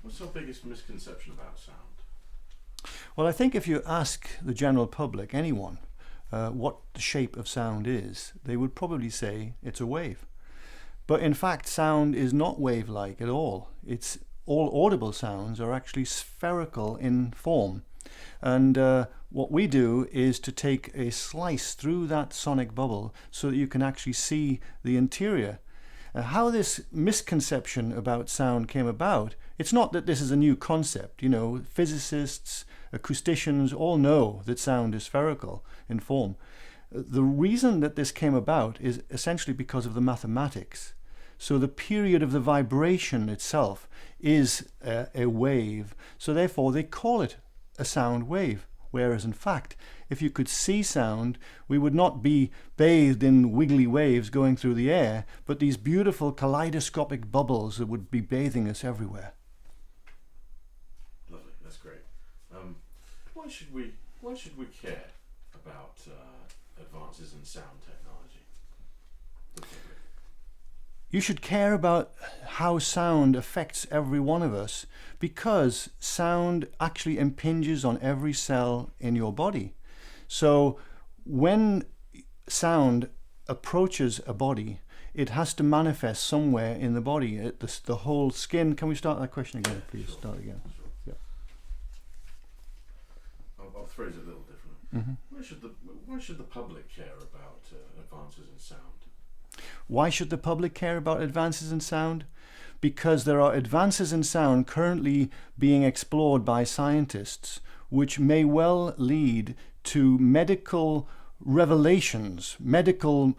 What's our biggest misconception about sound? Well, I think if you ask the general public, anyone, what the shape of sound is, they would probably say it's a wave. But in fact, sound is not wave-like at all. It's all audible sounds are actually spherical in form. And what we do is to take a slice through that sonic bubble so that you can actually see the interior. How this misconception about sound came about, it's not that this is a new concept. You know, physicists, acousticians all know that sound is spherical in form. The reason that this came about is essentially because of the mathematics. So the period of the vibration itself is a wave. So therefore they call it a sound wave. Whereas in fact, if you could see sound, we would not be bathed in wiggly waves going through the air, but these beautiful kaleidoscopic bubbles that would be bathing us everywhere. Lovely, that's great. Why should we care about advances in sound technology? You should care about how sound affects every one of us, because sound actually impinges on every cell in your body. So when sound approaches a body, it has to manifest somewhere in the body. The whole skin. Can we start that question again, please? Sure. Start again. Sure. Yeah. I'll phrase it a little differently. Why should the public care about advances in sound? Why should the public care about advances in sound? Because there are advances in sound currently being explored by scientists, which may well lead to medical revelations, medical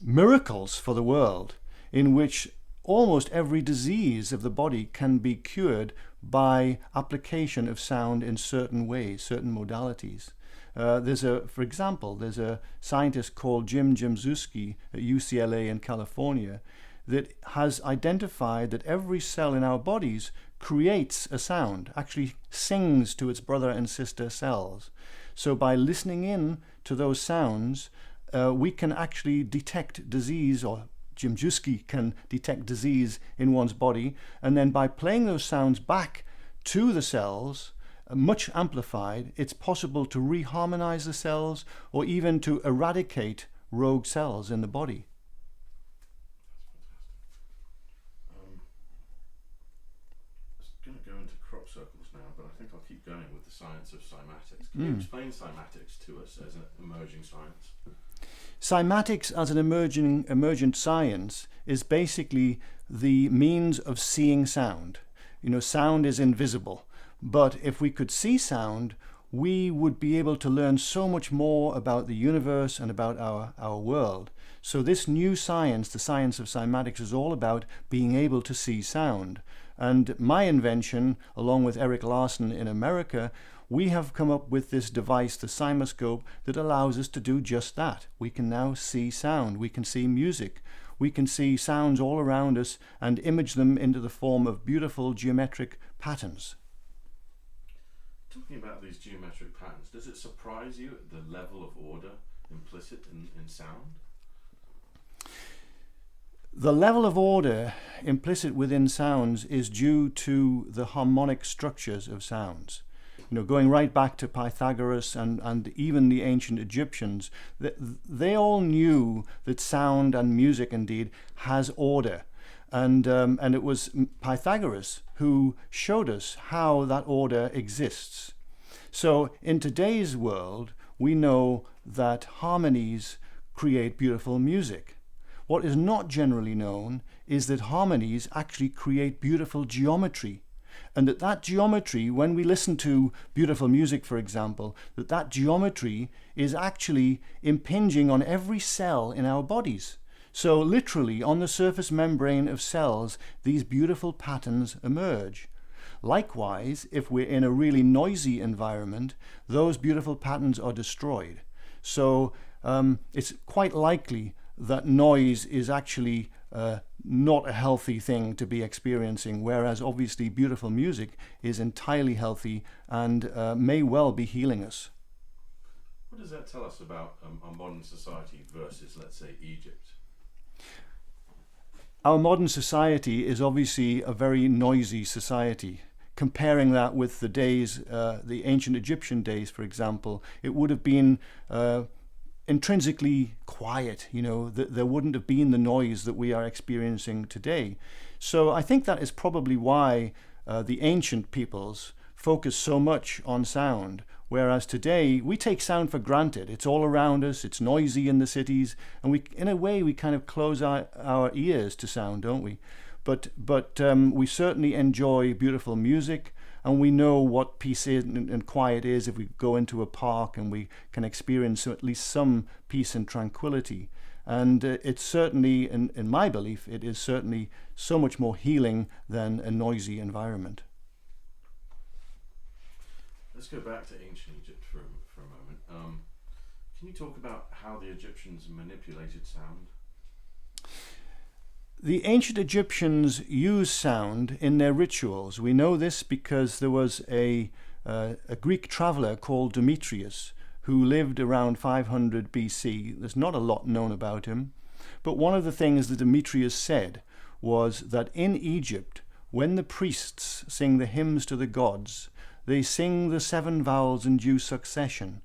miracles for the world, in which almost every disease of the body can be cured by application of sound in certain ways, certain modalities. For example, there's a scientist called Jim Jimzewski at UCLA in California that has identified that every cell in our bodies creates a sound, actually sings to its brother and sister cells. So by listening in to those sounds, we can actually detect disease, or Jimzewski can detect disease in one's body, and then by playing those sounds back to the cells, much amplified, it's possible to reharmonize the cells or even to eradicate rogue cells in the body. That's fantastic. I'm going to go into crop circles now, but I think I'll keep going with the science of cymatics. Can you explain cymatics to us as an emerging science? Cymatics as an emergent science is basically the means of seeing sound. You know, sound is invisible. But if we could see sound, we would be able to learn so much more about the universe and about our world. So this new science, the science of cymatics, is all about being able to see sound. And my invention, along with Eric Larson in America, we have come up with this device, the Cymoscope, that allows us to do just that. We can now see sound, we can see music, we can see sounds all around us and image them into the form of beautiful geometric patterns. Talking about these geometric patterns, does it surprise you at the level of order implicit in sound? The level of order implicit within sounds is due to the harmonic structures of sounds. You know, going right back to Pythagoras and even the ancient Egyptians, they all knew that sound and music indeed has order. And it was Pythagoras who showed us how that order exists. So in today's world, we know that harmonies create beautiful music. What is not generally known is that harmonies actually create beautiful geometry. And that geometry, when we listen to beautiful music, for example, that geometry is actually impinging on every cell in our bodies. So literally, on the surface membrane of cells, these beautiful patterns emerge. Likewise, if we're in a really noisy environment, those beautiful patterns are destroyed. So it's quite likely that noise is actually not a healthy thing to be experiencing, whereas obviously beautiful music is entirely healthy and may well be healing us. What does that tell us about our modern society versus, let's say, Egypt? Our modern society is obviously a very noisy society. Comparing that with the days, the ancient Egyptian days, for example, it would have been intrinsically quiet. There wouldn't have been the noise that we are experiencing today. So I think that is probably why the ancient peoples focus so much on sound, whereas today we take sound for granted. It's all around us, it's noisy in the cities, and in a way we kind of close our ears to sound, don't we? But we certainly enjoy beautiful music, and we know what peace is and quiet is if we go into a park and we can experience at least some peace and tranquility. And it's certainly, in my belief, it is certainly so much more healing than a noisy environment. Let's go back to ancient Egypt for a moment. Can you talk about how the Egyptians manipulated sound? The ancient Egyptians used sound in their rituals. We know this because there was a Greek traveller called Demetrius who lived around 500 BC. There's not a lot known about him, but one of the things that Demetrius said was that in Egypt, when the priests sing the hymns to the gods, they sing the 7 vowels in due succession,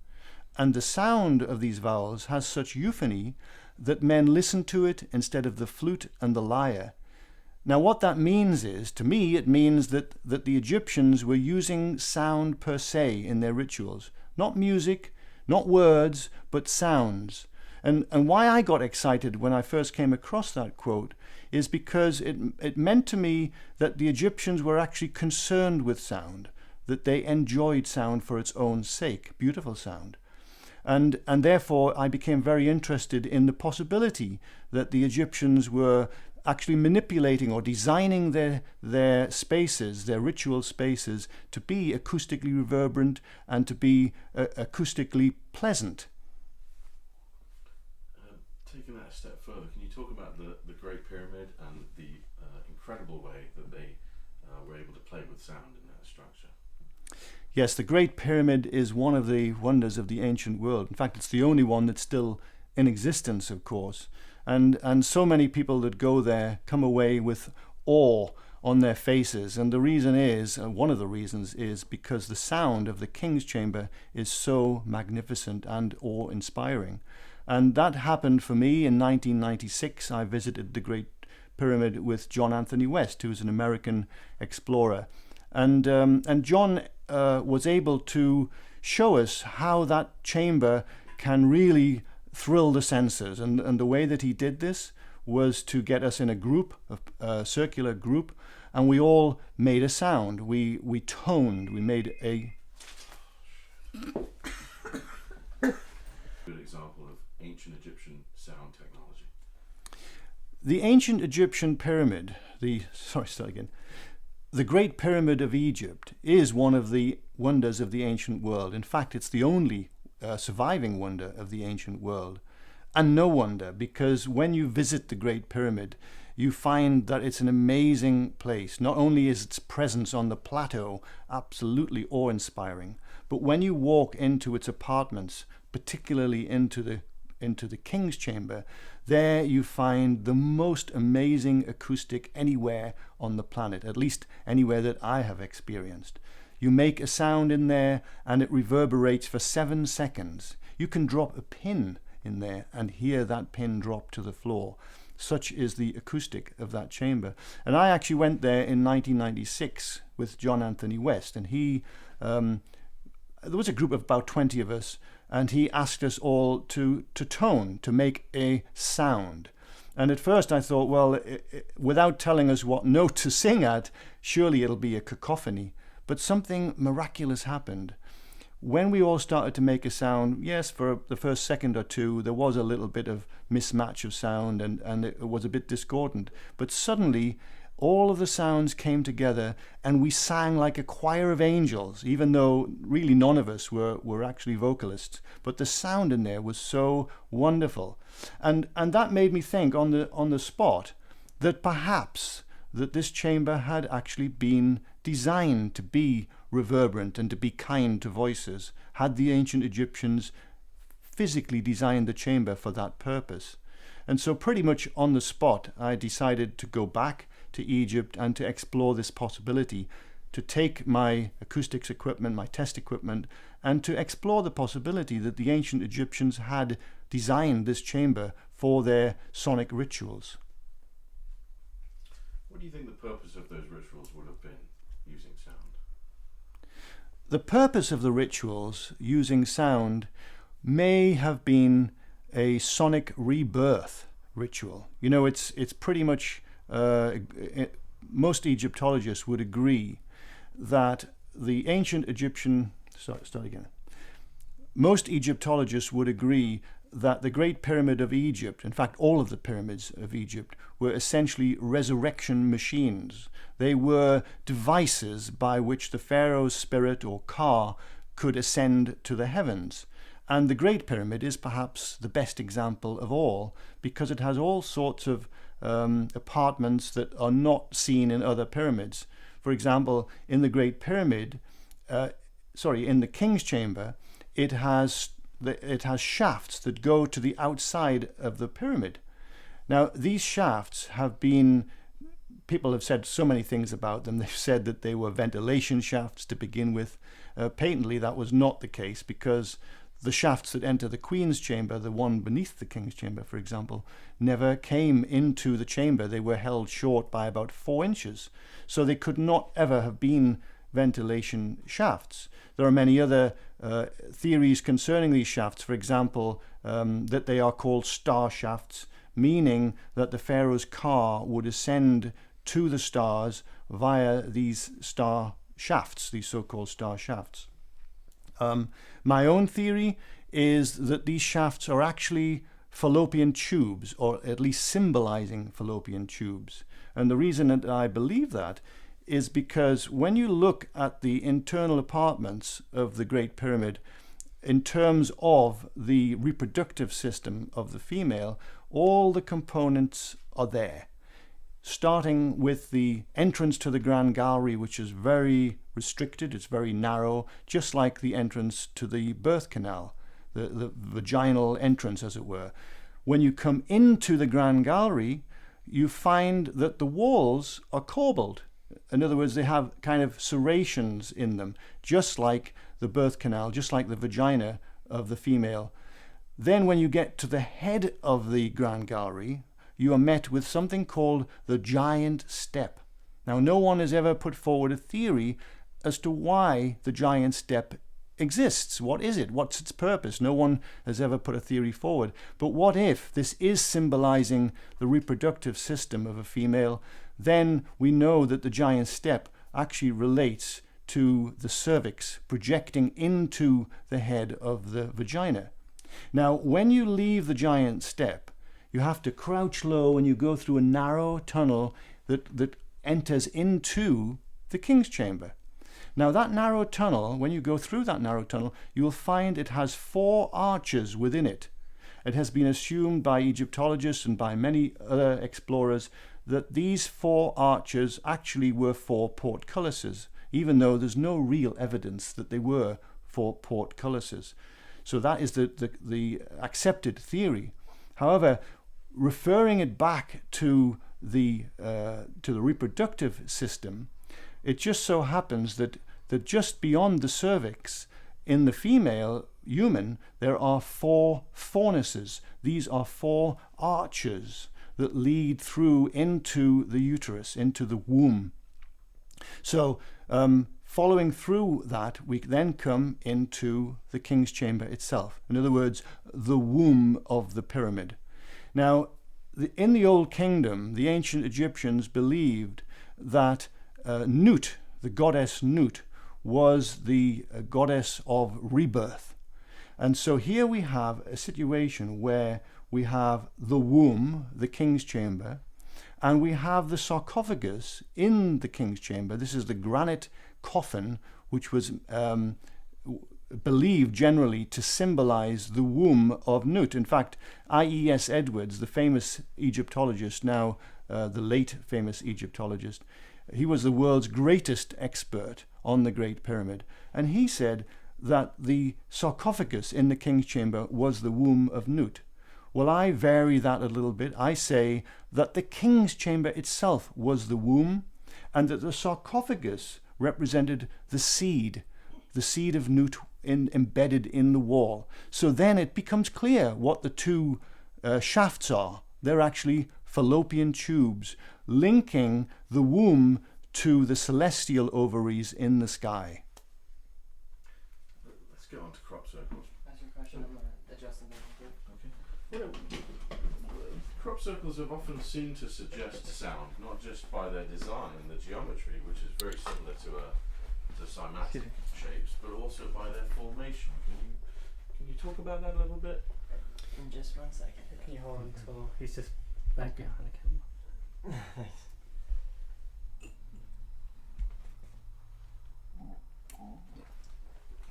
and the sound of these vowels has such euphony that men listen to it instead of the flute and the lyre. Now what that means is, to me, it means that the Egyptians were using sound per se in their rituals. Not music, not words, but sounds. And why I got excited when I first came across that quote is because it meant to me that the Egyptians were actually concerned with sound, that they enjoyed sound for its own sake, beautiful sound. And therefore I became very interested in the possibility that the Egyptians were actually manipulating or designing their spaces, their ritual spaces, to be acoustically reverberant and to be acoustically pleasant. Taking that a step further, can you talk about the Great Pyramid and the incredible way that they were able to play with sound in that structure? Yes, the Great Pyramid is one of the wonders of the ancient world. In fact, it's the only one that's still in existence, of course. And so many people that go there come away with awe on their faces. And the reason is, one of the reasons is because the sound of the King's Chamber is so magnificent and awe-inspiring. And that happened for me in 1996. I visited the Great Pyramid with John Anthony West, who's an American explorer. And John was able to show us how that chamber can really thrill the senses. And the way that he did this was to get us in a group, a circular group, and we all made a sound. We toned, we made a... Good example of ancient Egyptian sound technology. The ancient Egyptian pyramid, the Great Pyramid of Egypt is one of the wonders of the ancient world. In fact, it's the only surviving wonder of the ancient world. And no wonder, because when you visit the Great Pyramid, you find that it's an amazing place. Not only is its presence on the plateau absolutely awe-inspiring, but when you walk into its apartments, particularly into the King's Chamber, there you find the most amazing acoustic anywhere on the planet, at least anywhere that I have experienced. You make a sound in there and it reverberates for 7 seconds. You can drop a pin in there and hear that pin drop to the floor. Such is the acoustic of that chamber. And I actually went there in 1996 with John Anthony West, and there was a group of about 20 of us, and he asked us all to tone, to make a sound. And at first I thought, well, without telling us what note to sing at, surely it'll be a cacophony. But something miraculous happened. When we all started to make a sound, yes, for the first second or two, there was a little bit of mismatch of sound and it was a bit discordant. But suddenly, all of the sounds came together and we sang like a choir of angels, even though really none of us were actually vocalists. But the sound in there was so wonderful. And that made me think on the spot that perhaps that this chamber had actually been designed to be reverberant and to be kind to voices. Had the ancient Egyptians physically designed the chamber for that purpose? And so pretty much on the spot, I decided to go back to Egypt and to explore this possibility, to take my acoustics equipment, my test equipment, and to explore the possibility that the ancient Egyptians had designed this chamber for their sonic rituals. What do you think the purpose of those rituals would have been using sound? The purpose of the rituals using sound may have been a sonic rebirth ritual. You know, it's pretty much, most Egyptologists would agree that the ancient Egyptian, most Egyptologists would agree that the Great Pyramid of Egypt, in fact all of the pyramids of Egypt, were essentially resurrection machines. They were devices by which the pharaoh's spirit or Ka could ascend to the heavens. And the Great Pyramid is perhaps the best example of all, because it has all sorts of apartments that are not seen in other pyramids. For example, in the Great Pyramid, in the King's Chamber, it has shafts that go to the outside of the pyramid. Now, these shafts have been, people have said so many things about them. They've said that they were ventilation shafts to begin with. Patently, that was not the case, because the shafts that enter the Queen's Chamber, the one beneath the King's Chamber, for example, never came into the chamber. They were held short by about 4 inches. So they could not ever have been ventilation shafts. There are many other theories concerning these shafts. For example, that they are called star shafts, meaning that the pharaoh's Ka would ascend to the stars via these star shafts, these so-called star shafts. My own theory is that these shafts are actually fallopian tubes, or at least symbolizing fallopian tubes. And the reason that I believe that is because when you look at the internal apartments of the Great Pyramid, in terms of the reproductive system of the female, all the components are there. Starting with the entrance to the Grand Gallery, which is very restricted, it's very narrow, just like the entrance to the birth canal, the vaginal entrance, as it were. When you come into the Grand Gallery, you find that the walls are corbelled. In other words, they have kind of serrations in them, just like the birth canal, just like the vagina of the female. Then when you get to the head of the Grand Gallery, you are met with something called the giant step. Now, no one has ever put forward a theory as to why the giant step exists. What is it? What's its purpose? No one has ever put a theory forward. But what if this is symbolizing the reproductive system of a female? Then we know that the giant step actually relates to the cervix projecting into the head of the vagina. Now, when you leave the giant step, you have to crouch low and you go through a narrow tunnel that enters into the King's Chamber. Now, that narrow tunnel, when you go through that narrow tunnel, you will find it has 4 arches within it. It has been assumed by Egyptologists and by many other explorers that these 4 arches actually were 4 portcullises, even though there's no real evidence that they were 4 portcullises. So that is the accepted theory. However, referring it back to the reproductive system, it just so happens that just beyond the cervix, in the female human, there are 4 fornices. These are 4 arches that lead through into the uterus, into the womb. So following through that, we then come into the King's Chamber itself. In other words, the womb of the pyramid. Now, in the Old Kingdom, the ancient Egyptians believed that Nut, the goddess Nut, was the goddess of rebirth. And so here we have a situation where we have the womb, the King's Chamber, and we have the sarcophagus in the King's Chamber. This is the granite coffin, which was believed generally to symbolize the womb of Nut. In fact, I.E.S. Edwards, the famous Egyptologist, now the late famous Egyptologist, he was the world's greatest expert on the Great Pyramid. And he said that the sarcophagus in the King's Chamber was the womb of Nut. Well, I vary that a little bit. I say that the king's chamber itself was the womb, and that the sarcophagus represented the seed of Nut embedded in the wall. So then it becomes clear what the two shafts are. They're actually fallopian tubes linking the womb to the celestial ovaries in the sky. Let's get on to crop circles. That's your question. I'm going to adjust them. Okay. Crop circles have often seemed to suggest sound, not just by their design and the geometry, which is very similar to cymatic shapes, but also by their formation. Can you talk about that a little bit? In just 1 second. Can you hold on till he's just back behind the camera?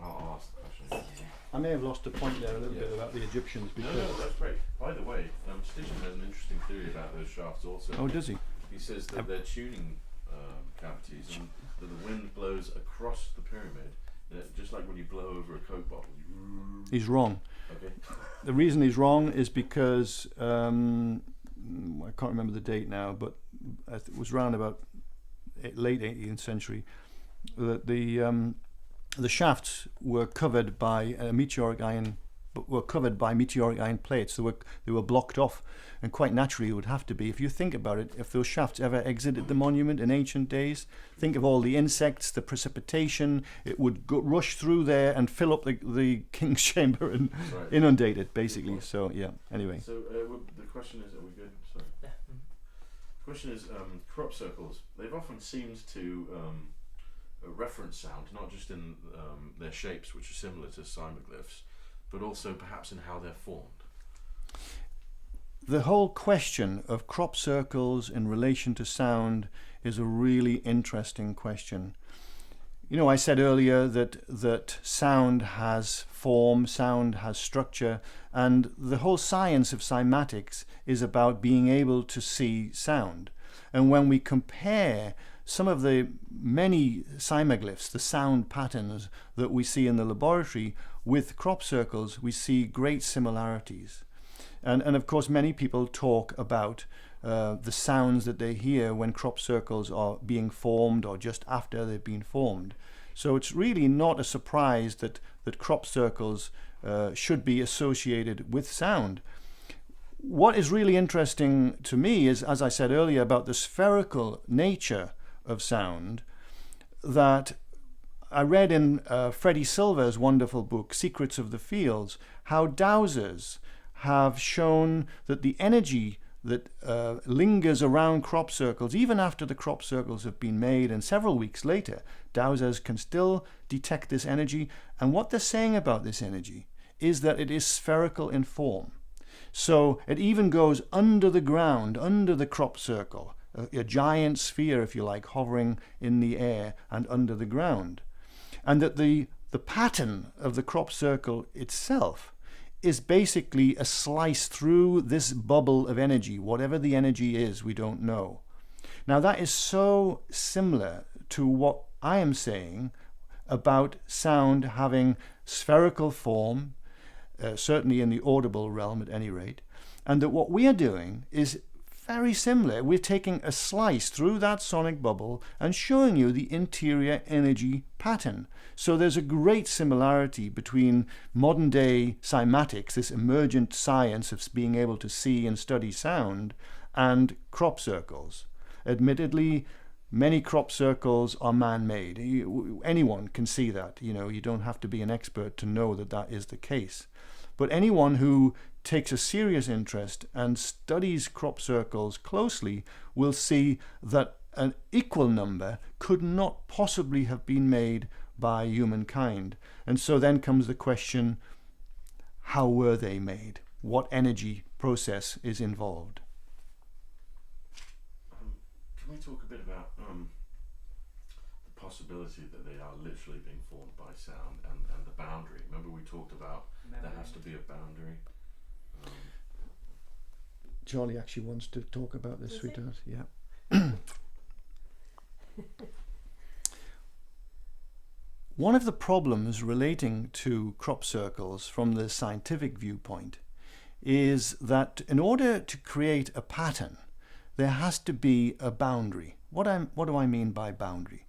I'll ask the question. I may have lost a point there a little bit about the Egyptians. No, that's great. By the way, Stitcham has an interesting theory about those shafts also. Oh, does he? He says that they're tuning cavities, and that the wind blows across the pyramid, just like when you blow over a Coke bottle. He's wrong. Okay. The reason he's wrong is because I can't remember the date now, but it was around about late 18th century. The shafts were covered by meteoric iron plates. They were blocked off, and quite naturally it would have to be. If you think about it, if those shafts ever exited the monument in ancient days, think of all the insects, the precipitation. It would rush through there and fill up the king's chamber and inundate it, basically. So yeah. Anyway. So the question is, are we good? Sorry. Yeah. The question is, crop circles. They've often seemed to reference sound, not just in their shapes, which are similar to cymoglyphs, but also perhaps in how they're formed. The whole question of crop circles in relation to sound is a really interesting question. You know, I said earlier that sound has form, sound has structure, and the whole science of cymatics is about being able to see sound. And when we compare some of the many cymoglyphs, the sound patterns that we see in the laboratory, with crop circles, we see great similarities. And of course, many people talk about the sounds that they hear when crop circles are being formed or just after they've been formed. So it's really not a surprise that crop circles should be associated with sound. What is really interesting to me is, as I said earlier, about the spherical nature of sound, that I read in Freddie Silver's wonderful book, Secrets of the Fields, how dowsers have shown that the energy that lingers around crop circles, even after the crop circles have been made and several weeks later, dowsers can still detect this energy. And what they're saying about this energy is that it is spherical in form. So it even goes under the ground, under the crop circle, a giant sphere, if you like, hovering in the air and under the ground. And that the pattern of the crop circle itself is basically a slice through this bubble of energy. Whatever the energy is, we don't know. Now that is so similar to what I am saying about sound having spherical form, certainly in the audible realm at any rate, and that what we are doing is very similar. We're taking a slice through that sonic bubble and showing you the interior energy pattern. So there's a great similarity between modern day cymatics, this emergent science of being able to see and study sound, and crop circles. Admittedly, many crop circles are man-made. Anyone can see that. You know, you don't have to be an expert to know that that is the case. But anyone who takes a serious interest and studies crop circles closely will see that an equal number could not possibly have been made by humankind. And so then comes the question, how were they made? What energy process is involved? Can we talk a bit about the possibility that they are literally being formed by sound and the boundary? Remember we talked about there has to be a boundary. Charlie actually wants to talk about this, sweetheart. Yeah. One of the problems relating to crop circles from the scientific viewpoint is that in order to create a pattern, there has to be a boundary. What do I mean by boundary?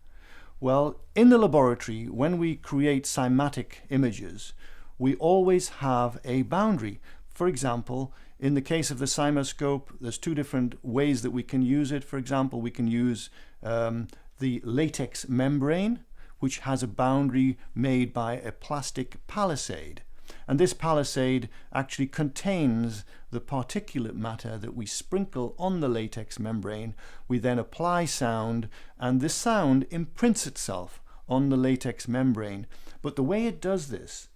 Well, in the laboratory, when we create cymatic images, we always have a boundary. For example, in the case of the CymaScope, there's two different ways that we can use it. For example, we can use the latex membrane, which has a boundary made by a plastic palisade. And this palisade actually contains the particulate matter that we sprinkle on the latex membrane. We then apply sound, and this sound imprints itself on the latex membrane. But the way it does this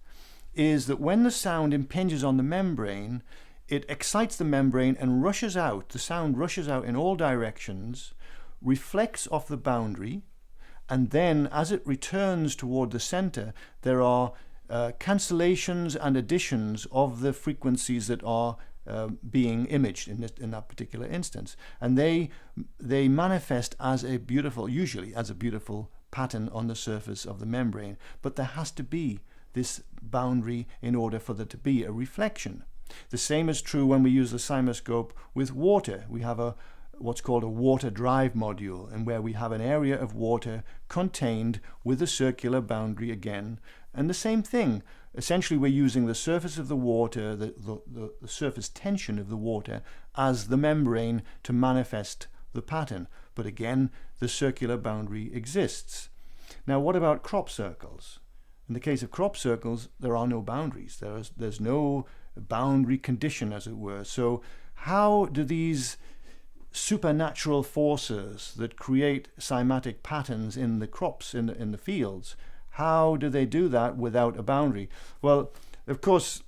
is that when the sound impinges on the membrane, it excites the membrane and rushes out. The sound rushes out in all directions, reflects off the boundary, and then as it returns toward the center, there are cancellations and additions of the frequencies that are being imaged in that particular instance, and they manifest as a beautiful, usually as a beautiful pattern on the surface of the membrane. But there has to be this boundary in order for there to be a reflection. The same is true when we use the CymaScope with water. We have what's called a water drive module, and where we have an area of water contained with a circular boundary again. And the same thing, essentially we're using the surface of the water, the surface tension of the water as the membrane to manifest the pattern. But again, the circular boundary exists. Now, what about crop circles? In the case of crop circles, there are no boundaries. There's no boundary condition, as it were. So how do these supernatural forces that create cymatic patterns in the crops, in the fields, how do they do that without a boundary? Well, of course,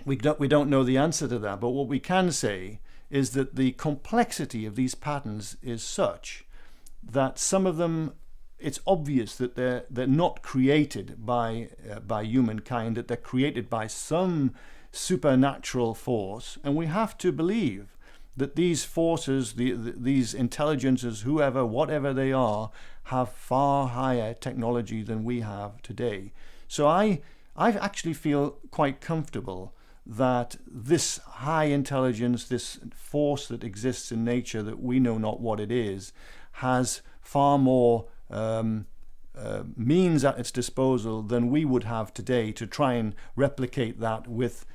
we don't know the answer to that, but what we can say is that the complexity of these patterns is such that some of them, it's obvious that they're not created by humankind, that they're created by some supernatural force, and we have to believe that these forces, these intelligences, whatever they are, have far higher technology than we have today. So I actually feel quite comfortable that this high intelligence, this force that exists in nature that we know not what it is, has far more means at its disposal than we would have today to try and replicate that with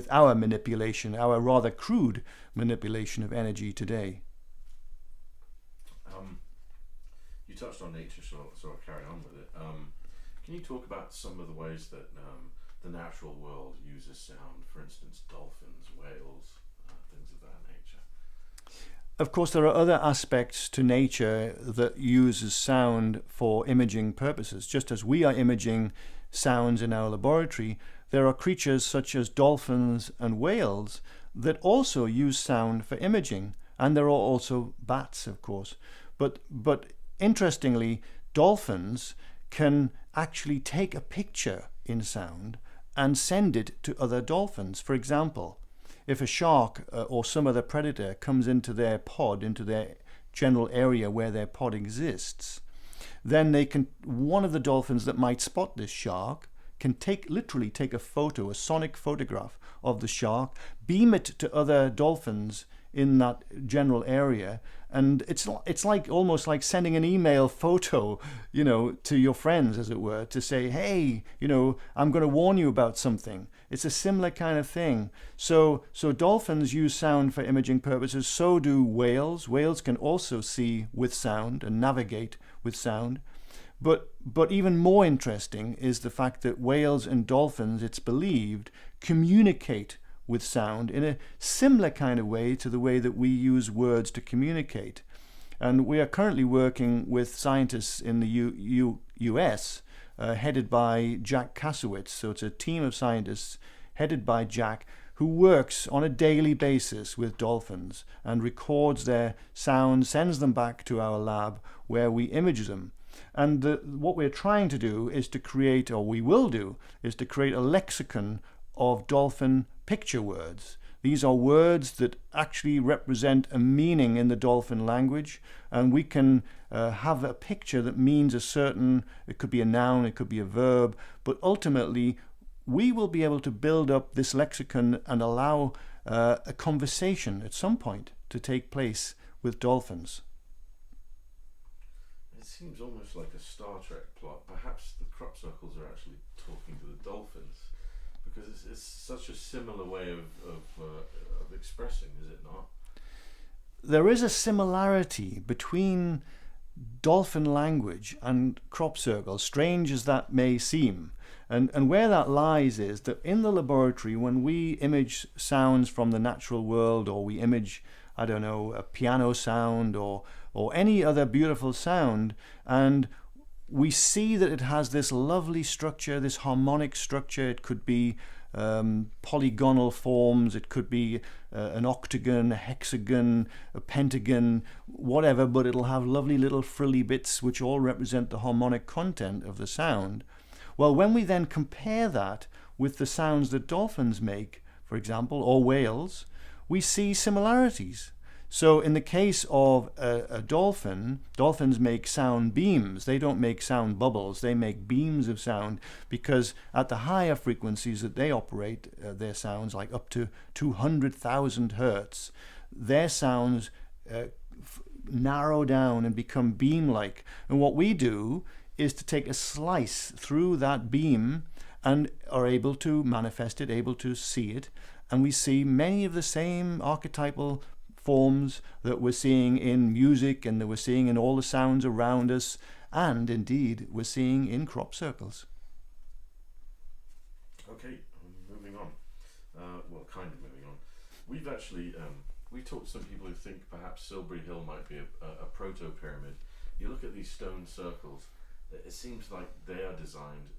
our manipulation, our rather crude manipulation of energy today. You touched on nature, so I'll carry on with it. Can you talk about some of the ways that the natural world uses sound? For instance, dolphins, whales, things of that nature. Of course, there are other aspects to nature that uses sound for imaging purposes. Just as we are imaging sounds in our laboratory, there are creatures such as dolphins and whales that also use sound for imaging, and there are also bats, of course. But interestingly, dolphins can actually take a picture in sound and send it to other dolphins. For example, if a shark or some other predator comes into their pod, into their general area where their pod exists, then one of the dolphins that might spot this shark can literally take a photo, a sonic photograph of the shark, beam it to other dolphins in that general area, and it's almost like sending an email photo, to your friends, as it were, to say, hey, I'm going to warn you about something. It's a similar kind of thing. So dolphins use sound for imaging purposes. So do whales. Whales can also see with sound and navigate with sound. But even more interesting is the fact that whales and dolphins, it's believed, communicate with sound in a similar kind of way to the way that we use words to communicate. And we are currently working with scientists in the US, headed by Jack Kasowitz. So it's a team of scientists headed by Jack, who works on a daily basis with dolphins and records their sounds, sends them back to our lab where we image them. And what we're trying to do is to create, or we will do, is to create a lexicon of dolphin picture words. These are words that actually represent a meaning in the dolphin language, and we can have a picture that means it could be a noun, it could be a verb, but ultimately we will be able to build up this lexicon and allow a conversation at some point to take place with dolphins. It seems almost like a Star Trek plot. Perhaps the crop circles are actually talking to the dolphins, because it's such a similar way of expressing, is it not? There is a similarity between dolphin language and crop circles, strange as that may seem. And where that lies is that in the laboratory, when we image sounds from the natural world, or we image, I don't know, a piano sound or any other beautiful sound, and we see that it has this lovely structure, this harmonic structure. It could be polygonal forms, it could be an octagon, a hexagon, a pentagon, whatever, but it'll have lovely little frilly bits which all represent the harmonic content of the sound. Well, when we then compare that with the sounds that dolphins make, for example, or whales, we see similarities. So in the case of a dolphin, dolphins make sound beams. They don't make sound bubbles. They make beams of sound, because at the higher frequencies that they operate their sounds, like up to 200,000 hertz, their sounds narrow down and become beam-like. And what we do is to take a slice through that beam and are able to manifest it, able to see it, and we see many of the same archetypal forms that we're seeing in music and that we're seeing in all the sounds around us, and indeed we're seeing in crop circles. Okay, moving on. Well, kind of moving on. We've actually we talked to some people who think perhaps Silbury Hill might be a proto-pyramid. You look at these stone circles, it seems like they are designed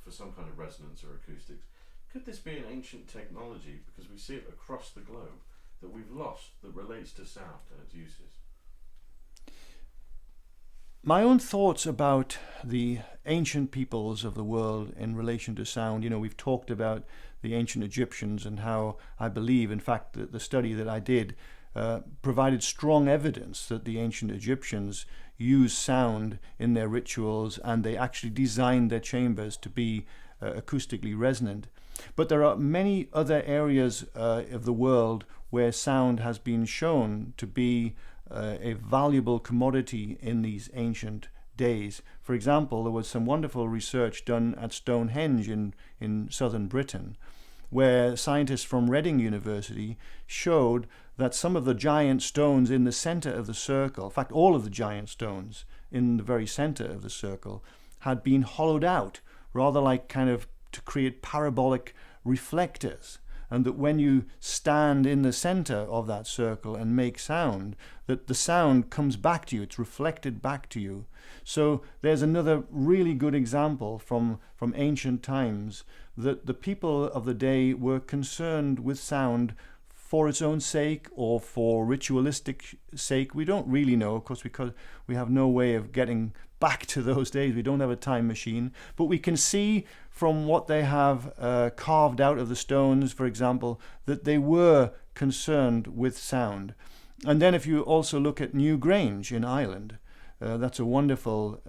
for some kind of resonance or acoustics. Could this be an ancient technology, because we see it across the globe, that we've lost, that relates to sound and its uses? My own thoughts about the ancient peoples of the world in relation to sound, we've talked about the ancient Egyptians and how I believe, in fact, that the study that I did provided strong evidence that the ancient Egyptians used sound in their rituals, and they actually designed their chambers to be acoustically resonant. But there are many other areas of the world where sound has been shown to be a valuable commodity in these ancient days. For example, there was some wonderful research done at Stonehenge in southern Britain, where scientists from Reading University showed that some of the giant stones in the center of the circle, in fact all of the giant stones in the very center of the circle, had been hollowed out, rather like kind of to create parabolic reflectors, and that when you stand in the center of that circle and make sound, that the sound comes back to you, it's reflected back to you. So there's another really good example from ancient times that the people of the day were concerned with sound for its own sake or for ritualistic sake. We don't really know, of course, because we have no way of getting back to those days. We don't have a time machine, but we can see from what they have carved out of the stones, for example, that they were concerned with sound. And then if you also look at Newgrange in Ireland, that's a wonderful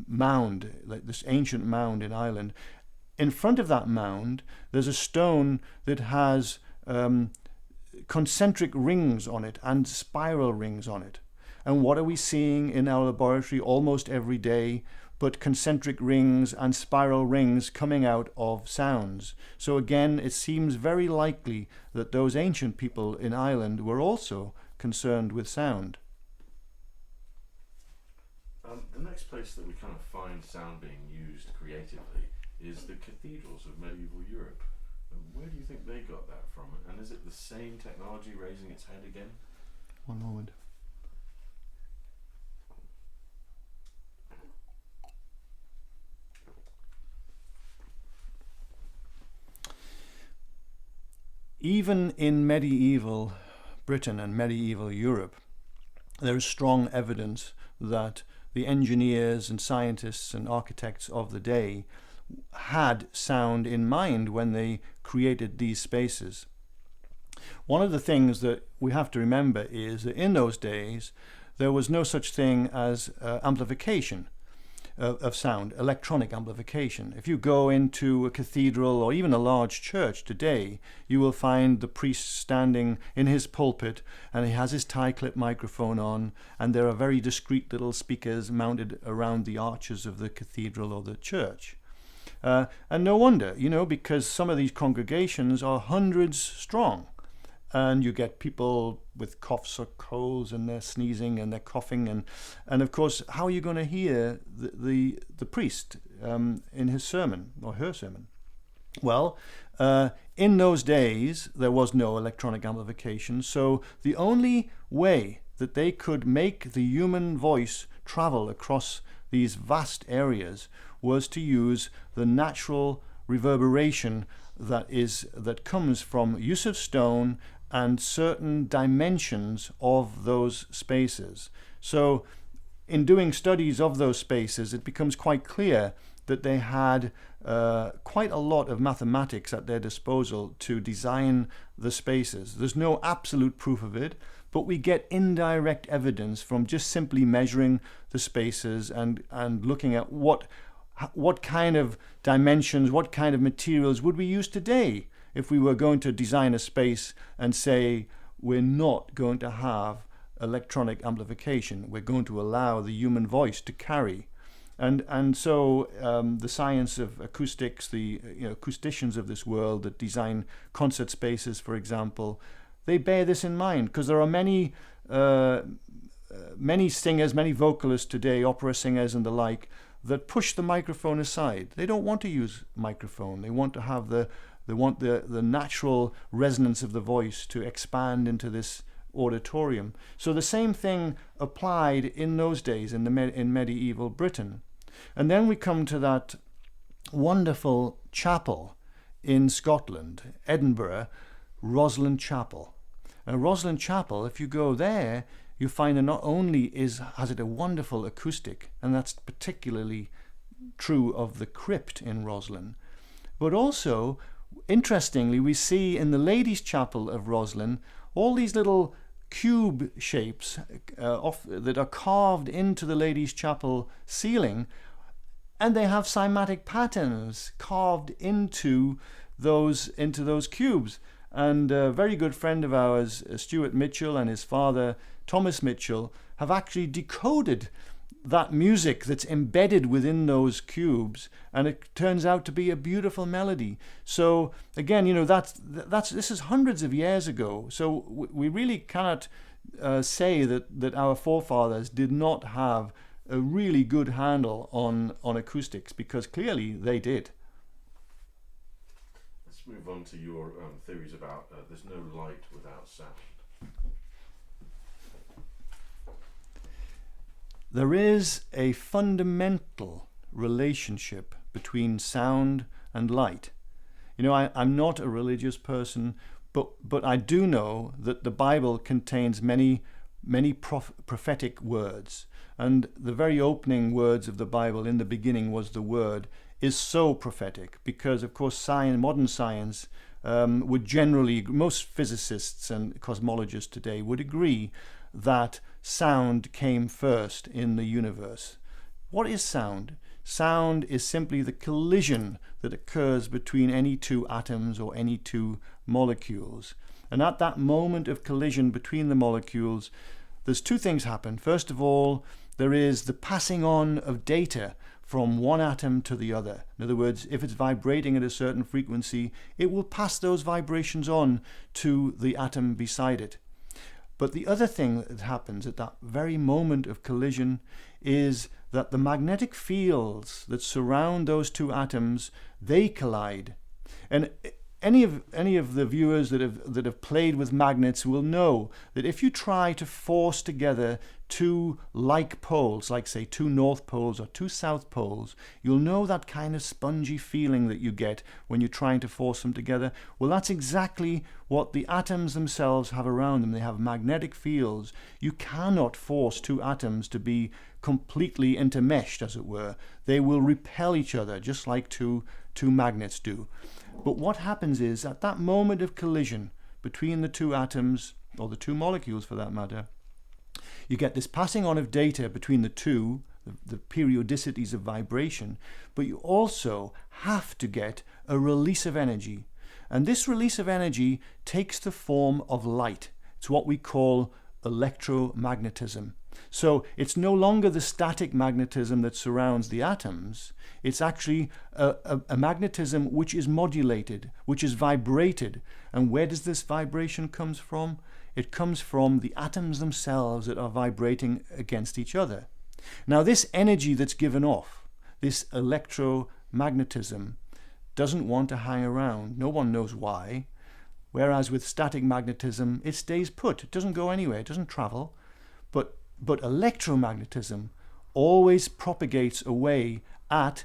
mound, like this ancient mound in Ireland. In front of that mound, there's a stone that has concentric rings on it and spiral rings on it. And what are we seeing in our laboratory almost every day but concentric rings and spiral rings coming out of sounds? So again, it seems very likely that those ancient people in Ireland were also concerned with sound. The next place that we kind of find sound being used creatively is the cathedrals of medieval Europe. Where do you think they got that from? And is it the same technology raising its head again? One moment. Even in medieval Britain and medieval Europe, there is strong evidence that the engineers and scientists and architects of the day had sound in mind when they created these spaces. One of the things that we have to remember is that in those days there was no such thing as amplification. of sound, electronic amplification. If you go into a cathedral or even a large church today, you will find the priest standing in his pulpit, and he has his tie-clip microphone on, and there are very discreet little speakers mounted around the arches of the cathedral or the church. And no wonder, because some of these congregations are hundreds strong. And you get people with coughs or colds, and they're sneezing and they're coughing, and of course, how are you going to hear the priest in his sermon or her sermon? Well, in those days there was no electronic amplification, so the only way that they could make the human voice travel across these vast areas was to use the natural reverberation that comes from use of stone and certain dimensions of those spaces. So in doing studies of those spaces, it becomes quite clear that they had quite a lot of mathematics at their disposal to design the spaces. There's no absolute proof of it, but we get indirect evidence from just simply measuring the spaces and looking at what kind of dimensions, what kind of materials would we use today if we were going to design a space and say we're not going to have electronic amplification, we're going to allow the human voice to carry. And so the science of acoustics, the acousticians of this world that design concert spaces, for example, they bear this in mind, because there are many singers, many vocalists today, opera singers and the like, that push the microphone aside. They don't want to use microphone. They want to have the natural resonance of the voice to expand into this auditorium. So the same thing applied in those days in medieval Britain. And then we come to that wonderful chapel in Scotland, Edinburgh, Roslin Chapel. And Roslin Chapel, if you go there, you find that not only has it a wonderful acoustic, and that's particularly true of the crypt in Roslin, but also, interestingly, we see in the Ladies' Chapel of Roslin all these little cube shapes that are carved into the Ladies' Chapel ceiling, and they have cymatic patterns carved into those cubes. And a very good friend of ours, Stewert Mitchell, and his father, Thomas Mitchell, have actually decoded that music that's embedded within those cubes, and it turns out to be a beautiful melody. So again, this is hundreds of years ago. So we really cannot say that our forefathers did not have a really good handle on acoustics, because clearly they did. Let's move on to your theories about there's no light without sound. There is a fundamental relationship between sound and light. I'm not a religious person, but I do know that the Bible contains many prophetic words. And the very opening words of the Bible, in the beginning was the Word, is so prophetic, because of course modern science would generally, most physicists and cosmologists today would agree that sound came first in the universe. What is sound? Sound is simply the collision that occurs between any two atoms or any two molecules. And at that moment of collision between the molecules, there's two things happen. First of all, there is the passing on of data from one atom to the other. In other words, if it's vibrating at a certain frequency, it will pass those vibrations on to the atom beside it. But the other thing that happens at that very moment of collision is that the magnetic fields that surround those two atoms, they collide. And any of the viewers that have played with magnets will know that if you try to force together two like poles, like say two north poles or two south poles, you'll know that kind of spongy feeling that you get when you're trying to force them together. Well, that's exactly what the atoms themselves have around them. They have magnetic fields. You cannot force two atoms to be completely intermeshed, as it were. They will repel each other, just like two magnets do. But what happens is, at that moment of collision between the two atoms, or the two molecules for that matter, you get this passing on of data between the two the periodicities of vibration, but you also have to get a release of energy. And this release of energy takes the form of light. It's what we call electromagnetism. So it's no longer the static magnetism that surrounds the atoms. It's actually a magnetism which is modulated, which is vibrated. And where does this vibration come from? It comes from the atoms themselves that are vibrating against each other. Now this energy that's given off, this electromagnetism, doesn't want to hang around. No one knows why. Whereas with static magnetism, it stays put. It doesn't go anywhere. It doesn't travel. But electromagnetism always propagates away at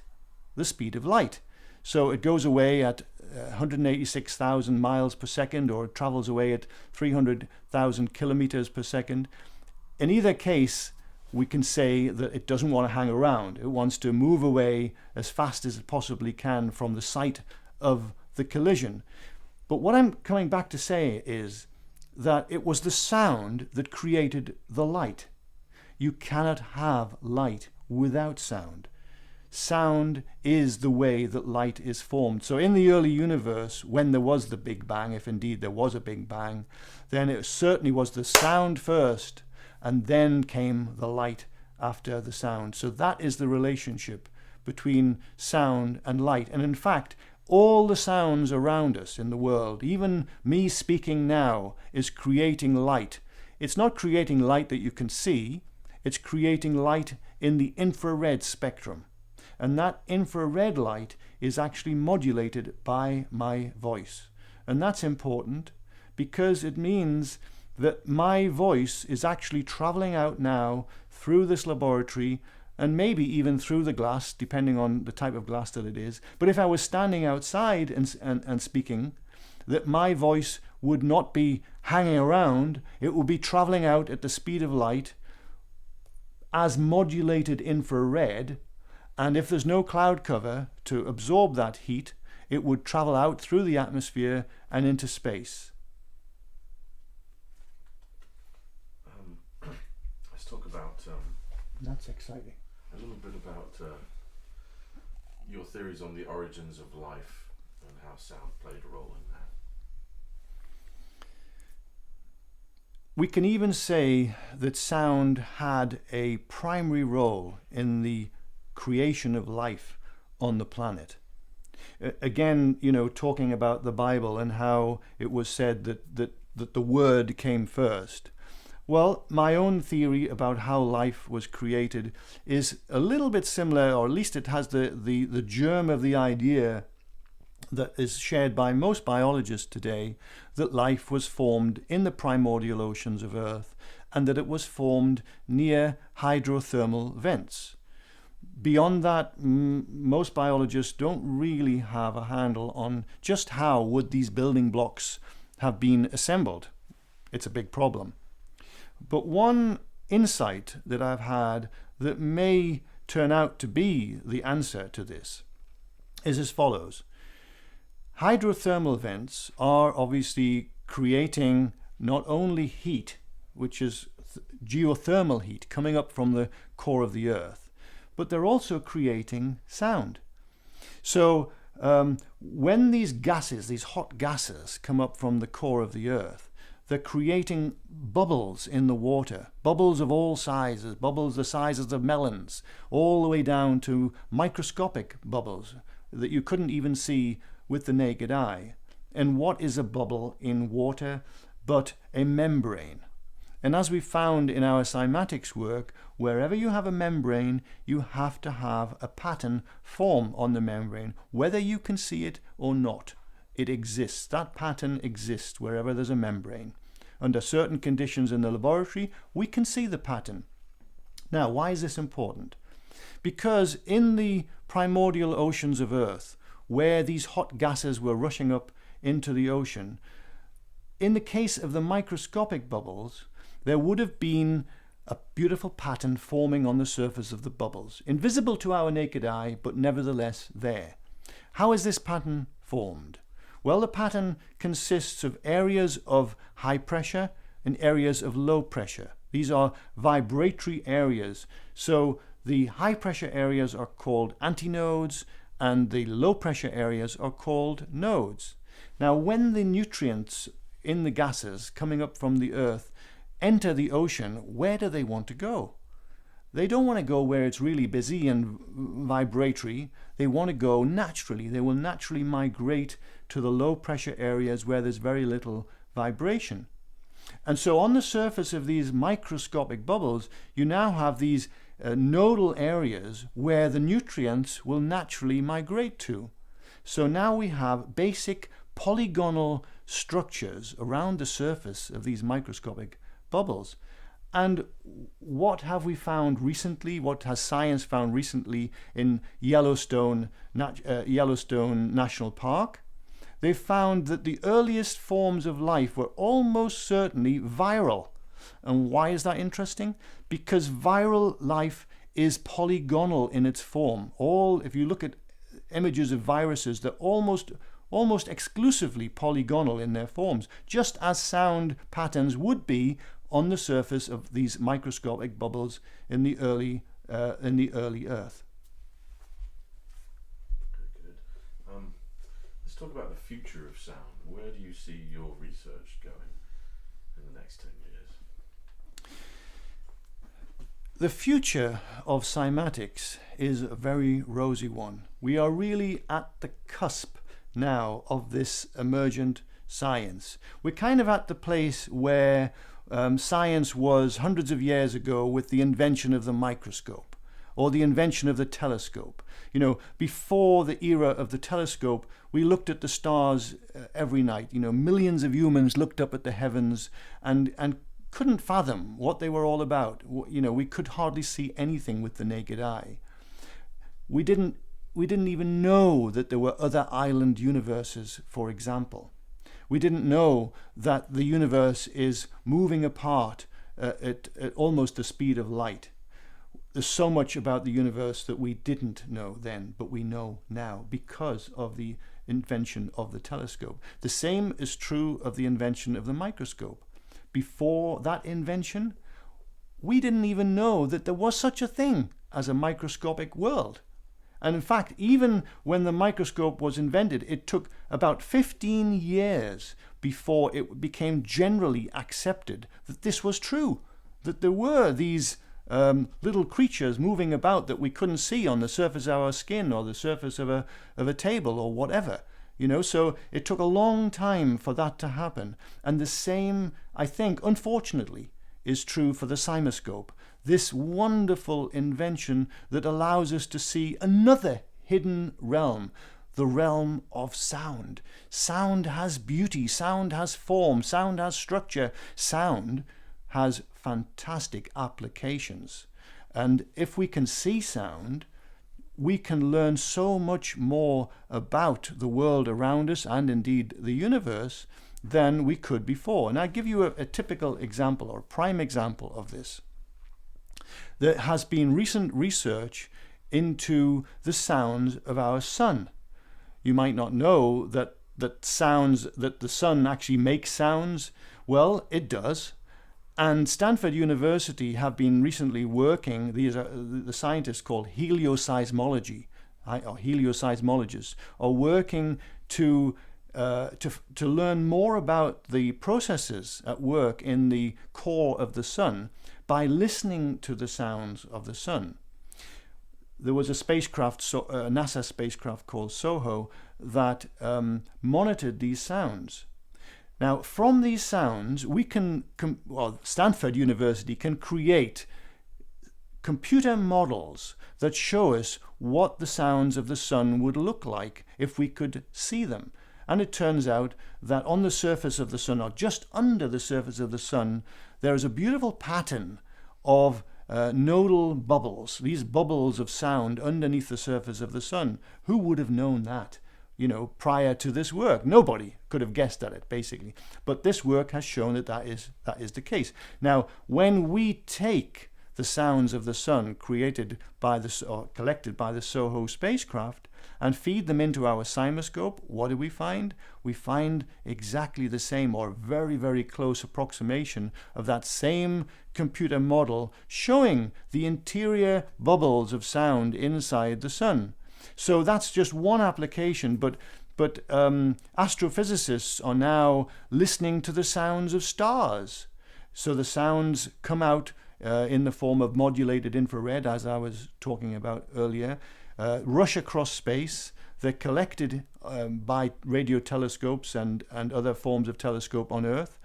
the speed of light. So it goes away at 186,000 miles per second, or it travels away at 300,000 kilometers per second. In either case, we can say that it doesn't want to hang around. It wants to move away as fast as it possibly can from the site of the collision. But what I'm coming back to say is that it was the sound that created the light. You cannot have light without sound. Sound is the way that light is formed. So in the early universe, when there was the Big Bang, if indeed there was a Big Bang, then it certainly was the sound first, and then came the light after the sound. So that is the relationship between sound and light. And in fact, all the sounds around us in the world, even me speaking now, is creating light. It's not creating light that you can see, it's creating light in the infrared spectrum. And that infrared light is actually modulated by my voice. And that's important because it means that my voice is actually traveling out now through this laboratory, and maybe even through the glass, depending on the type of glass that it is. But if I was standing outside and speaking, that my voice would not be hanging around, it would be traveling out at the speed of light as modulated infrared, and if there's no cloud cover to absorb that heat, it would travel out through the atmosphere and into space. Let's talk about That's exciting. a little bit about your theories on the origins of life and how sound played a role in that. We can even say that sound had a primary role in the creation of life on the planet. Again, talking about the Bible and how it was said that the word came first. Well, my own theory about how life was created is a little bit similar, or at least it has the germ of the idea that is shared by most biologists today, that life was formed in the primordial oceans of Earth, and that it was formed near hydrothermal vents. Beyond that, most biologists don't really have a handle on just how would these building blocks have been assembled. It's a big problem. But one insight that I've had that may turn out to be the answer to this is as follows. Hydrothermal vents are obviously creating not only heat, which is geothermal heat coming up from the core of the Earth, but they're also creating sound. So when these gases, these hot gases, come up from the core of the Earth, they're creating bubbles in the water, bubbles of all sizes, bubbles the sizes of melons, all the way down to microscopic bubbles that you couldn't even see with the naked eye. And what is a bubble in water but a membrane? And as we found in our cymatics work, wherever you have a membrane, you have to have a pattern form on the membrane, whether you can see it or not. It exists. That pattern exists wherever there's a membrane. Under certain conditions in the laboratory, we can see the pattern. Now, why is this important? Because in the primordial oceans of Earth, where these hot gases were rushing up into the ocean, in the case of the microscopic bubbles, there would have been a beautiful pattern forming on the surface of the bubbles, invisible to our naked eye, but nevertheless there. How is this pattern formed? Well, the pattern consists of areas of high pressure and areas of low pressure. These are vibratory areas. So the high pressure areas are called antinodes and the low pressure areas are called nodes. Now, when the nutrients in the gases coming up from the Earth enter the ocean, where do they want to go? They don't want to go where it's really busy and vibratory. They want to go naturally. They will naturally migrate to the low pressure areas where there's very little vibration. And so on the surface of these microscopic bubbles, you now have these nodal areas where the nutrients will naturally migrate to. So now we have basic polygonal structures around the surface of these microscopic bubbles. And what have we found recently? What has science found recently in Yellowstone National Park? They found that the earliest forms of life were almost certainly viral. And why is that interesting? Because viral life is polygonal in its form. If you look at images of viruses, they're almost exclusively polygonal in their forms, just as sound patterns would be on the surface of these microscopic bubbles in the early Earth. Good. Let's talk about the future of sound. Where do you see your research going in the next 10 years? The future of cymatics is a very rosy one. We are really at the cusp now of this emergent science. We're kind of at the place where science was hundreds of years ago with the invention of the microscope or the invention of the telescope. You know, before the era of the telescope, we looked at the stars every night. You know, millions of humans looked up at the heavens and couldn't fathom what they were all about. You know, we could hardly see anything with the naked eye. We didn't even know that there were other island universes, for example. We didn't know that the universe is moving apart at almost the speed of light. There's so much about the universe that we didn't know then, but we know now because of the invention of the telescope. The same is true of the invention of the microscope. Before that invention, we didn't even know that there was such a thing as a microscopic world. And in fact, even when the microscope was invented, it took about 15 years before it became generally accepted that this was true, that there were these little creatures moving about that we couldn't see on the surface of our skin or the surface of a table or whatever. You know, so it took a long time for that to happen. And the same, I think, unfortunately, is true for the cymoscope. This wonderful invention that allows us to see another hidden realm, the realm of sound. Sound has beauty, sound has form, sound has structure, sound has fantastic applications. And if we can see sound, we can learn so much more about the world around us and indeed the universe than we could before. And I give you a typical example or a prime example of this. There has been recent research into the sounds of our sun. You might not know that the sun actually makes sounds. Well, it does. And Stanford University have been recently working, these are the scientists called helioseismologists, are working to learn more about the processes at work in the core of the sun by listening to the sounds of the sun. There was a spacecraft, a NASA spacecraft called SOHO, that monitored these sounds. Now, from these sounds, we can, Stanford University can create computer models that show us what the sounds of the sun would look like if we could see them. And it turns out that on the surface of the sun, or just under the surface of the sun, there is a beautiful pattern of nodal bubbles, these bubbles of sound underneath the surface of the sun. Who would have known that, prior to this work? Nobody could have guessed at it, basically. But this work has shown that is the case. Now, when we take the sounds of the sun created by or collected by the SOHO spacecraft and feed them into our CymaScope, what do we find? We find exactly the same or very, very close approximation of that same computer model showing the interior bubbles of sound inside the sun. So that's just one application, but astrophysicists are now listening to the sounds of stars. So the sounds come out in the form of modulated infrared, as I was talking about earlier, rush across space. They're collected by radio telescopes and other forms of telescope on Earth,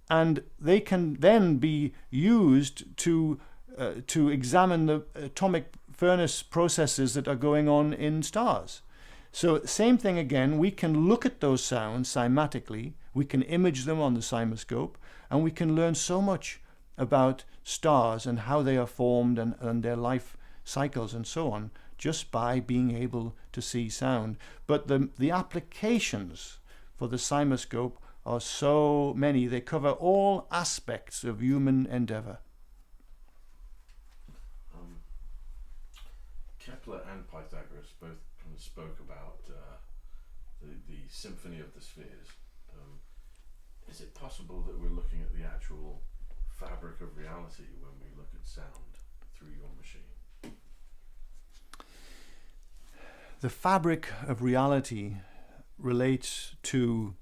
and they can then be used to examine the atomic furnace processes that are going on in stars. So same thing again, we can look at those sounds cymatically, we can image them on the CymaScope, and we can learn so much about stars and how they are formed and their life cycles and so on, just by being able to see sound. But the applications for the CymaScope are so many, they cover all aspects of human endeavor. Kepler and Pythagoras both kind of spoke about the symphony of the spheres. Is it possible that we're looking at the actual fabric of reality when we look at sound through your machine? The fabric of reality relates to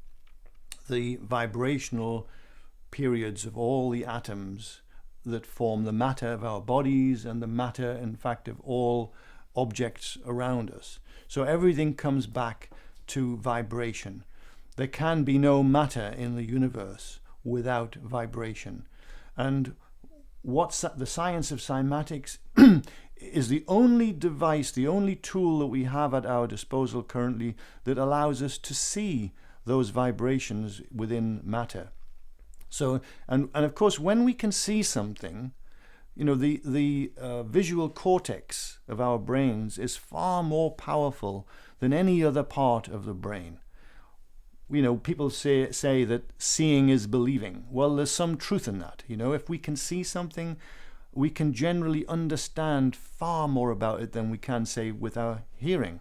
the vibrational periods of all the atoms that form the matter of our bodies and the matter, in fact, of all objects around us. So everything comes back to vibration. There can be no matter in the universe without vibration. And the science of cymatics is the only device, the only tool that we have at our disposal currently that allows us to see those vibrations within matter. So, and of course, when we can see something, you know, the visual cortex of our brains is far more powerful than any other part of the brain. You know, people say that seeing is believing. Well, there's some truth in that. You know, if we can see something, we can generally understand far more about it than we can, say, with our hearing.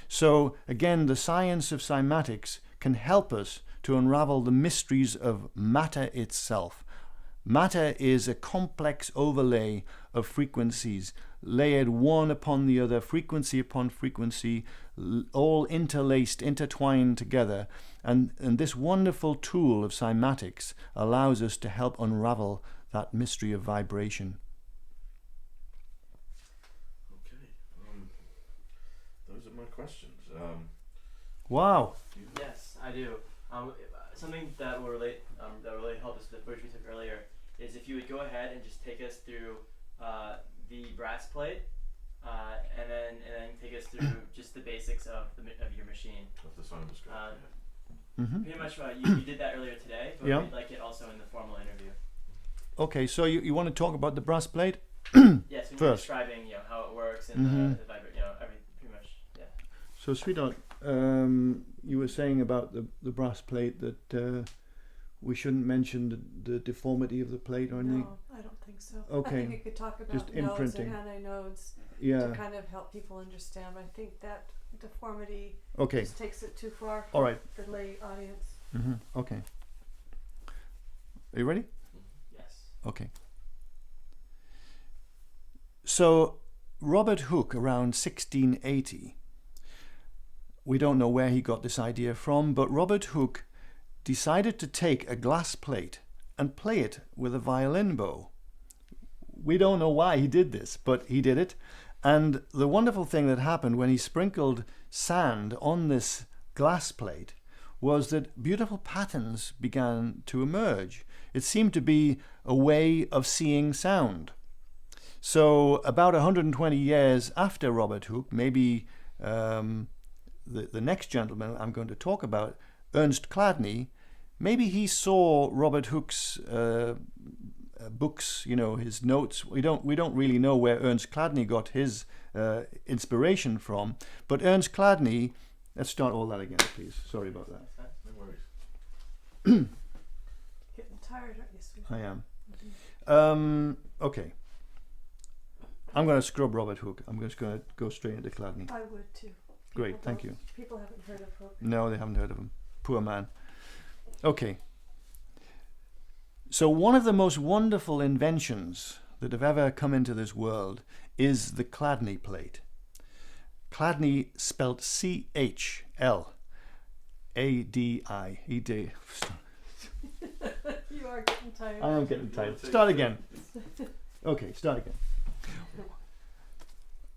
So again, the science of cymatics can help us to unravel the mysteries of matter itself. Matter is a complex overlay of frequencies, layered one upon the other, frequency upon frequency, all interlaced, intertwined together. And this wonderful tool of cymatics allows us to help unravel that mystery of vibration. Okay, those are my questions. Wow. Yes, I do. Something that will really help us with the footage we took earlier is if you would go ahead and just take us through the brass plate, and then take us through just the basics of your machine. Of the CymaScope. Mm-hmm. Pretty much, you did that earlier today, but Yeah. we'd like it also in the formal interview. Okay, so you want to talk about the brass plate? Yes, when you're First. describing how it works and the vibration, everything, pretty much, yeah. So, sweetheart, you were saying about the brass plate that we shouldn't mention the deformity of the plate or anything? No, I don't think so. Okay. I think you could talk about Just nodes imprinting. and antinodes Yeah. to kind of help people understand. I think that deformity Okay. just takes it too far for All right. the lay audience. Mm-hmm. Okay. Are you ready? Yes. Okay. So, Robert Hooke, around 1680, we don't know where he got this idea from, but Robert Hooke decided to take a glass plate and play it with a violin bow. We don't know why he did this, but he did it. And the wonderful thing that happened when he sprinkled sand on this glass plate was that beautiful patterns began to emerge. It seemed to be a way of seeing sound. So about 120 years after Robert Hooke, maybe the next gentleman I'm going to talk about, Ernst Chladni, maybe he saw Robert Hooke's books, you know, his notes. We don't really know where Ernst Chladni got his inspiration from, but Ernst Chladni, let's start all that again, please. Sorry about that. No worries. Getting tired, aren't you, sweetie? I am. Okay. I'm going to scrub Robert Hooke. I'm just going to go straight into Chladni. I would too. Great, thank you. People haven't heard of Hook. No, they haven't heard of him. Poor man. Okay. So one of the most wonderful inventions that have ever come into this world is the Chladni plate. Chladni spelt C-H-L-A-D-I. E-D. You are getting tired. I am getting tired. Start again. Okay, start again.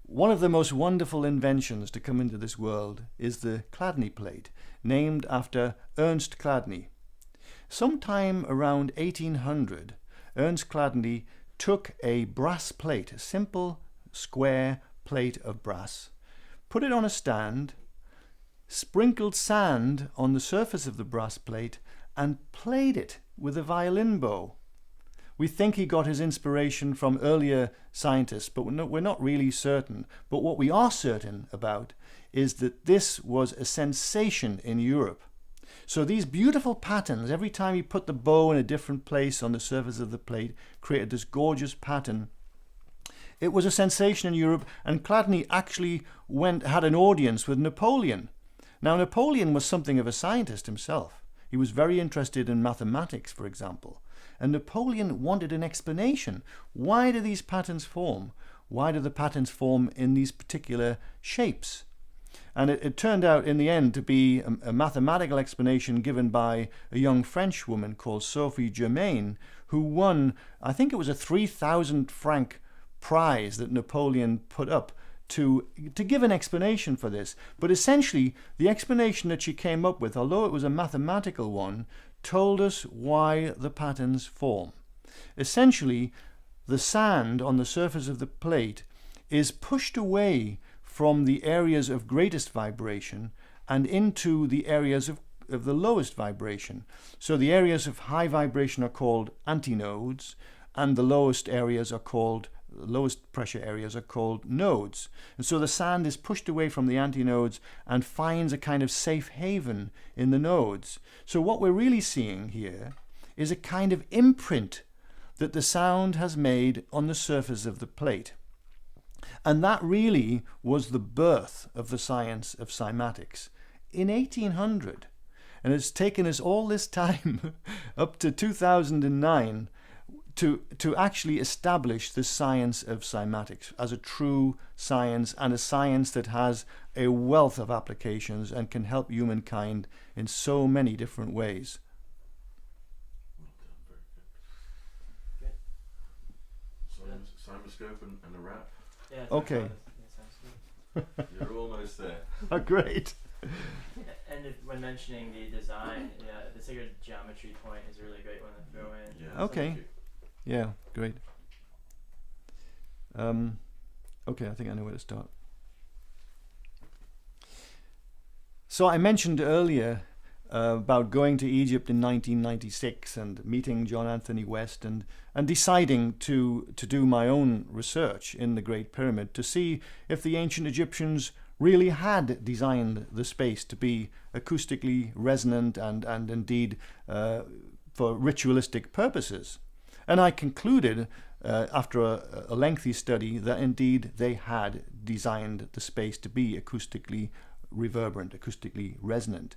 One of the most wonderful inventions to come into this world is the Chladni plate, named after Ernst Chladni. Sometime around 1800, Ernst Chladni took a brass plate, a simple square plate of brass, put it on a stand, sprinkled sand on the surface of the brass plate, and played it with a violin bow. We think he got his inspiration from earlier scientists, but we're not really certain. But what we are certain about is that this was a sensation in Europe. So these beautiful patterns, every time he put the bow in a different place on the surface of the plate, created this gorgeous pattern. It was a sensation in Europe, and Chladni actually had an audience with Napoleon. Now, Napoleon was something of a scientist himself. He was very interested in mathematics, for example. And Napoleon wanted an explanation. Why do these patterns form? Why do the patterns form in these particular shapes? And it turned out in the end to be a mathematical explanation given by a young French woman called Sophie Germain, who won, I think it was a 3,000 franc prize that Napoleon put up to give an explanation for this. But essentially, the explanation that she came up with, although it was a mathematical one, told us why the patterns form. Essentially, the sand on the surface of the plate is pushed away from the areas of greatest vibration and into the areas of the lowest vibration. So the areas of high vibration are called antinodes, and the lowest pressure areas are called nodes. And so the sand is pushed away from the antinodes and finds a kind of safe haven in the nodes. So what we're really seeing here is a kind of imprint that the sound has made on the surface of the plate. And that really was the birth of the science of cymatics in 1800. And it's taken us all this time, up to 2009, to actually establish the science of cymatics as a true science, and a science that has a wealth of applications and can help humankind in so many different ways. Cymoscope and a wrap. Yeah, Okay. that sounds good. You're almost there. Oh, great. And when mentioning the design, the sacred geometry point is a really great one to throw in. Yeah. Okay. Yeah, great. Okay, I think I know where to start. So I mentioned earlier about going to Egypt in 1996 and meeting John Anthony West and deciding to do my own research in the Great Pyramid to see if the ancient Egyptians really had designed the space to be acoustically resonant and indeed for ritualistic purposes. And I concluded, after a lengthy study, that indeed they had designed the space to be acoustically reverberant, acoustically resonant.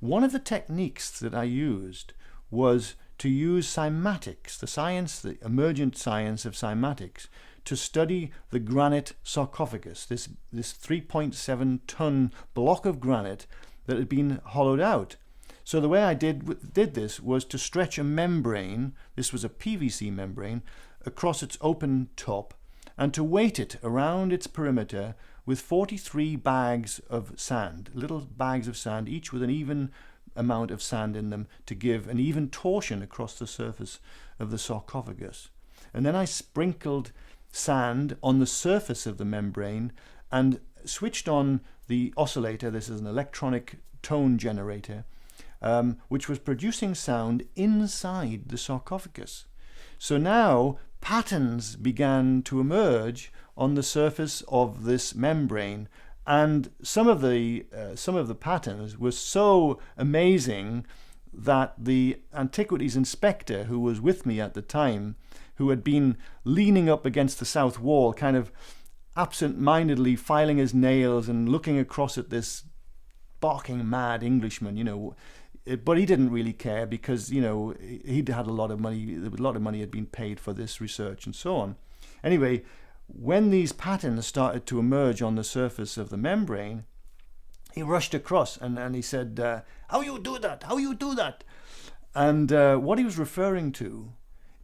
One of the techniques that I used was to use cymatics, the emergent science of cymatics, to study the granite sarcophagus, this 3.7 ton block of granite that had been hollowed out. So the way I did this was to stretch a membrane, this was a PVC membrane, across its open top, and to weight it around its perimeter with 43 bags of sand, little bags of sand, each with an even amount of sand in them to give an even torsion across the surface of the sarcophagus. And then I sprinkled sand on the surface of the membrane and switched on the oscillator. This is an electronic tone generator, which was producing sound inside the sarcophagus. So now patterns began to emerge on the surface of this membrane, and some of the patterns were so amazing that the antiquities inspector who was with me at the time, who had been leaning up against the south wall, kind of absent-mindedly filing his nails and looking across at this barking mad Englishman, you know. But he didn't really care because, you know, he'd had a lot of money had been paid for this research and so on. Anyway, when these patterns started to emerge on the surface of the membrane, he rushed across and he said, how you do that? How you do that? And what he was referring to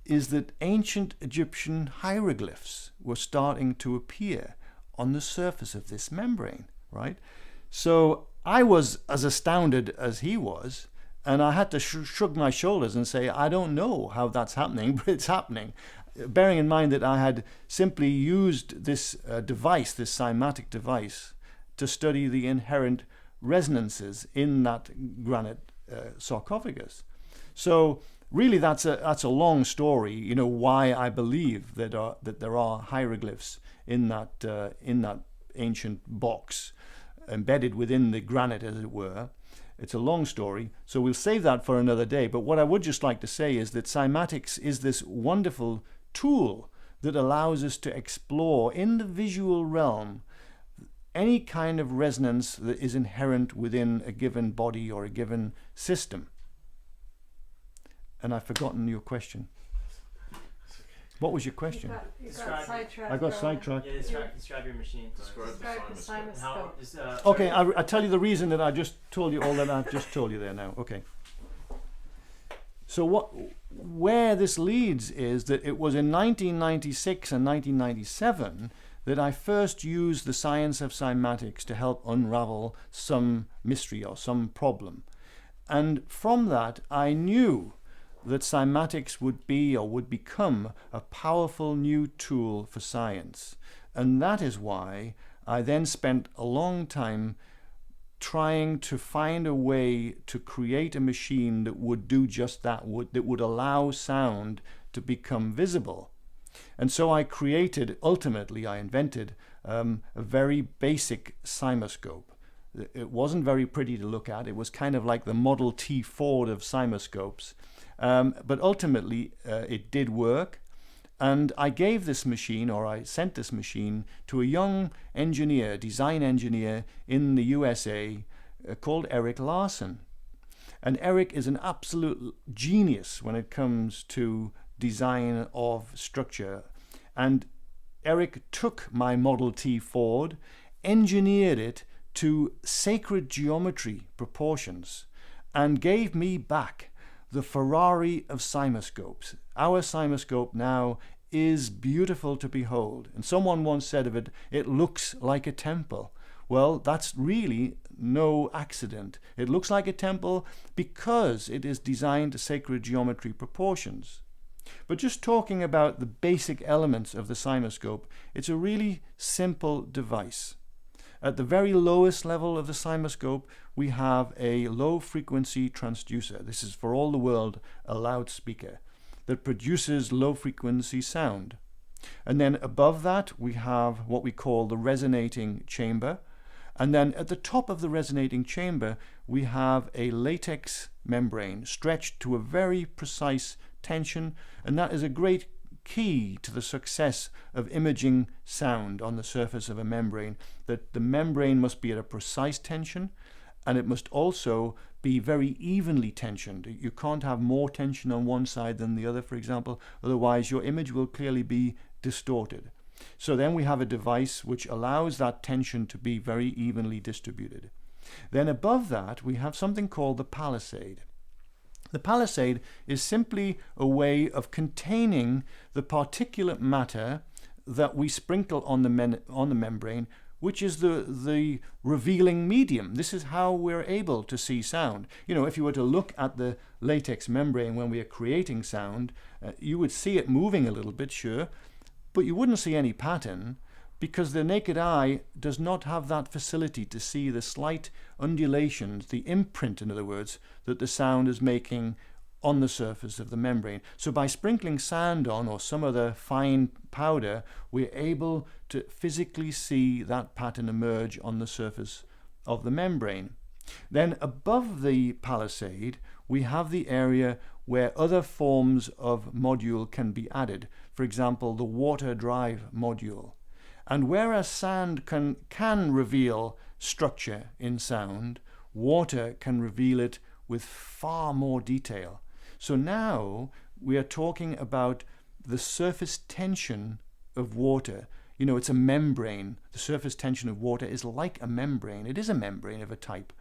is that ancient Egyptian hieroglyphs were starting to appear on the surface of this membrane, right? So I was as astounded as he was, and I had to shrug my shoulders and say, I don't know how that's happening, but it's happening. Bearing in mind that I had simply used this device, this cymatic device, to study the inherent resonances in that granite sarcophagus. So really that's a long story, you know, why I believe that there are hieroglyphs in that ancient box, embedded within the granite, as it were. It's a long story, so we'll save that for another day. But what I would just like to say is that cymatics is this wonderful tool that allows us to explore in the visual realm any kind of resonance that is inherent within a given body or a given system. And I've forgotten your question. What was your question? You got Describe- sidetracked. I got earlier. sidetracked. Yeah, describe your machine. Describe the And how, cymoscope. just, Okay, I tell you the reason that I just told you all that I've just told you there now. Okay. So where this leads is that it was in 1996 and 1997 that I first used the science of cymatics to help unravel some mystery or some problem. And from that, I knew that cymatics would be or would become a powerful new tool for science. And that is why I then spent a long time trying to find a way to create a machine that would do just that, that would allow sound to become visible. And so I invented a very basic cymoscope. It wasn't very pretty to look at. It was kind of like the Model T Ford of cymoscopes. But ultimately, it did work. And I gave this machine, or I sent this machine, to a young engineer, design engineer in the USA called Eric Larson. And Eric is an absolute genius when it comes to design of structure. And Eric took my Model T Ford, engineered it to sacred geometry proportions, and gave me back the Ferrari of cymoscopes. Our cymoscope now is beautiful to behold. And someone once said of it, it looks like a temple. Well, that's really no accident. It looks like a temple because it is designed to sacred geometry proportions. But just talking about the basic elements of the cymoscope, it's a really simple device. At the very lowest level of the cymoscope, we have a low-frequency transducer. This is, for all the world, a loudspeaker that produces low-frequency sound. And then above that, we have what we call the resonating chamber. And then at the top of the resonating chamber, we have a latex membrane stretched to a very precise tension, and that is a great key to the success of imaging sound on the surface of a membrane, that the membrane must be at a precise tension, and it must also be very evenly tensioned. You can't have more tension on one side than the other, for example, otherwise your image will clearly be distorted. So then we have a device which allows that tension to be very evenly distributed. Then above that we have something called the palisade. The palisade is simply a way of containing the particulate matter that we sprinkle on the membrane, which is the revealing medium. This is how we're able to see sound. You know, if you were to look at the latex membrane when we are creating sound, you would see it moving a little bit, sure, but you wouldn't see any pattern, because the naked eye does not have that facility to see the slight undulations, the imprint, in other words, that the sound is making on the surface of the membrane. So by sprinkling sand on, or some other fine powder, we're able to physically see that pattern emerge on the surface of the membrane. Then above the palisade, we have the area where other forms of module can be added. For example, the water drive module. And whereas sand can reveal structure in sound, water can reveal it with far more detail. So now we are talking about the surface tension of water. You know, it's a membrane. The surface tension of water is like a membrane. It is a membrane of a type.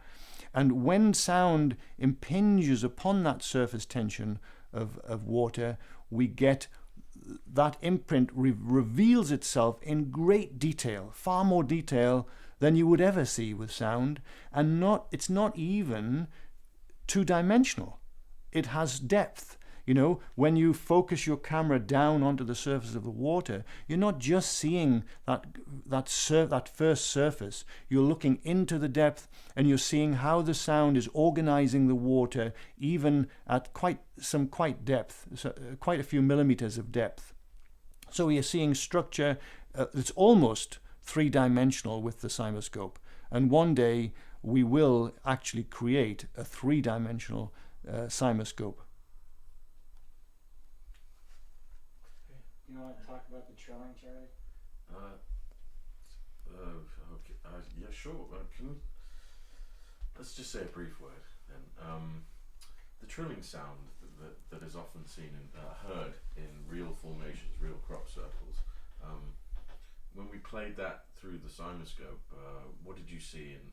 And when sound impinges upon that surface tension of water, we get that imprint reveals itself in great detail, far more detail than you would ever see with sound. And it's not even two-dimensional. It has depth. You know, when you focus your camera down onto the surface of the water, you're not just seeing that first surface. You're looking into the depth, and you're seeing how the sound is organizing the water, even at quite depth, so quite a few millimeters of depth. So you're seeing structure that's almost three-dimensional with the CymaScope. And one day we will actually create a three-dimensional CymaScope. You want to talk about the trilling, Charlie? Okay. Yeah, sure. Let's just say a brief word then. The trilling sound that is often seen and heard in real formations, real crop circles. When we played that through the CymaScope, what did you see, and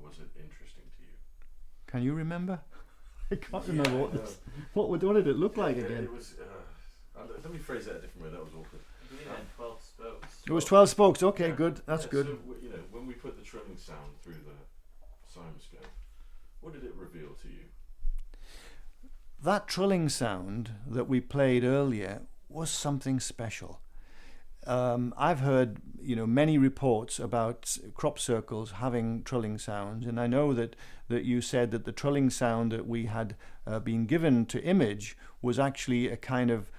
was it interesting to you? Can you remember? I can't remember what did it look like again? It was. Let me phrase that a different way. That was awkward. I believe it had 12 spokes. It was 12 spokes. Okay, Yeah. good. That's good. So, when we put the trilling sound through the CymaScope, what did it reveal to you? That trilling sound that we played earlier was something special. I've heard, many reports about crop circles having trilling sounds, and I know that you said that the trilling sound that we had been given to image was actually a kind of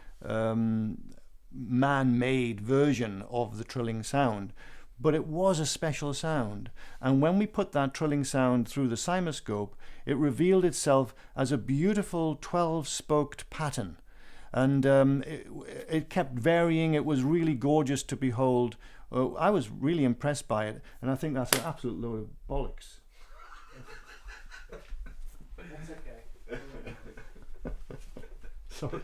man-made version of the trilling sound. But it was a special sound, and when we put that trilling sound through the CymaScope, it revealed itself as a beautiful 12-spoked pattern. And it kept varying. It was really gorgeous to behold. I was really impressed by it, and I think that's an absolute load of bollocks. That's okay. Sorry.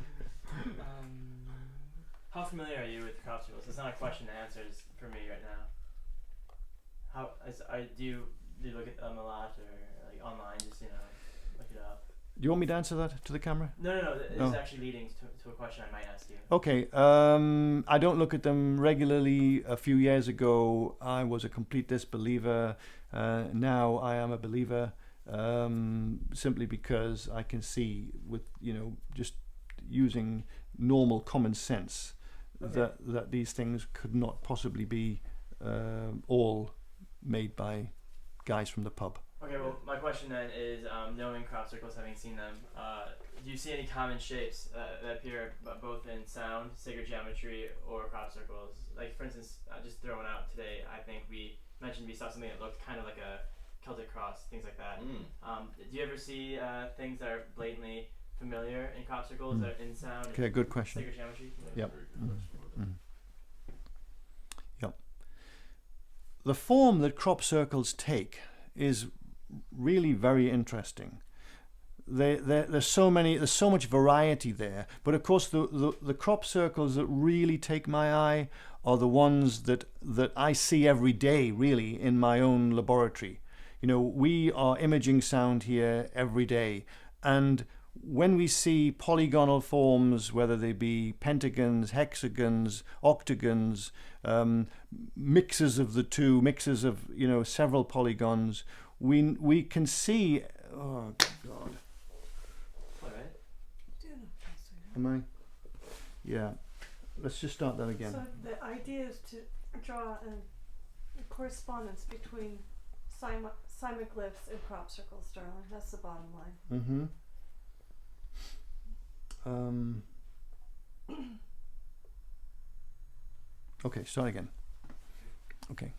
How familiar are you with crop circles? It's not a question to answer for me right now. Do you look at them a lot, or like online, just look it up? Do you want me to answer that to the camera? No. This is actually leading to a question I might ask you. Okay. I don't look at them regularly. A few years ago, I was a complete disbeliever. Now I am a believer, simply because I can see with, just using normal common sense, Okay. that these things could not possibly be all made by guys from the pub. Okay, well, my question then is, knowing crop circles, having seen them, do you see any common shapes that appear both in sound, sacred geometry, or crop circles? Like, for instance, just throwing out today, I think we mentioned we saw something that looked kind of like a Celtic cross, things like that. Do you ever see things that are blatantly familiar in crop circles, that are in sound, Okay, good question. sacred geometry? Yep. Yep. The form that crop circles take is really very interesting. There's so much variety there, but of course the crop circles that really take my eye are the ones that I see every day, really, in my own laboratory. We are imaging sound here every day, and when we see polygonal forms, whether they be pentagons, hexagons, octagons, mixes of the two, mixes of several polygons, we can see. Oh God! All right. Am I? Yeah. Let's just start that again. So the idea is to draw a correspondence between cymoglyphs and crop circles, darling. That's the bottom line. Mm-hmm. Okay, start again. Okay.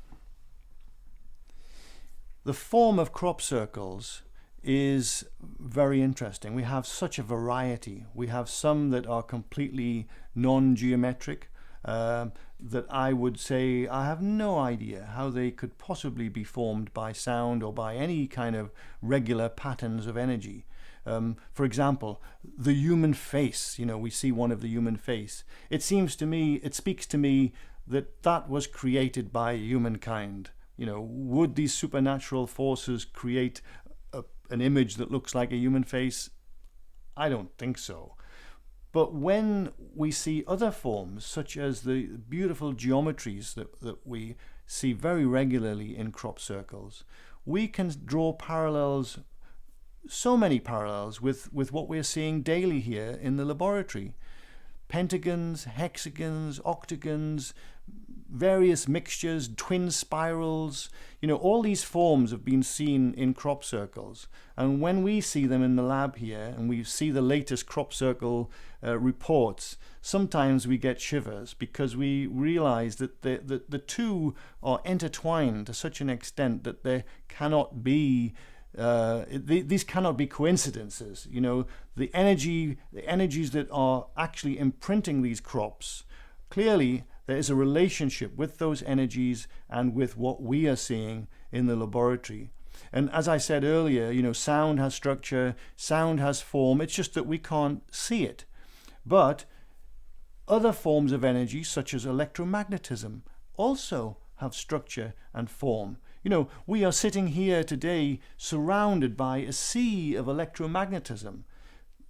The form of crop circles is very interesting. We have such a variety. We have some that are completely non-geometric, that I would say I have no idea how they could possibly be formed by sound or by any kind of regular patterns of energy. For example, the human face, we see one of the human face. It seems to me, it speaks to me that was created by humankind. Would these supernatural forces create an image that looks like a human face? I don't think so. But when we see other forms, such as the beautiful geometries that we see very regularly in crop circles, we can draw parallels, so many parallels with what we're seeing daily here in the laboratory. Pentagons, hexagons, octagons, various mixtures, twin spirals, all these forms have been seen in crop circles. And when we see them in the lab here and we see the latest crop circle reports, sometimes we get shivers because we realize that the two are intertwined to such an extent that there cannot be these cannot be coincidences. The energies that are actually imprinting these crops, clearly there is a relationship with those energies and with what we are seeing in the laboratory. And as I said earlier, sound has structure, sound has form. It's just that we can't see it. But other forms of energy, such as electromagnetism, also have structure and form. We are sitting here today surrounded by a sea of electromagnetism.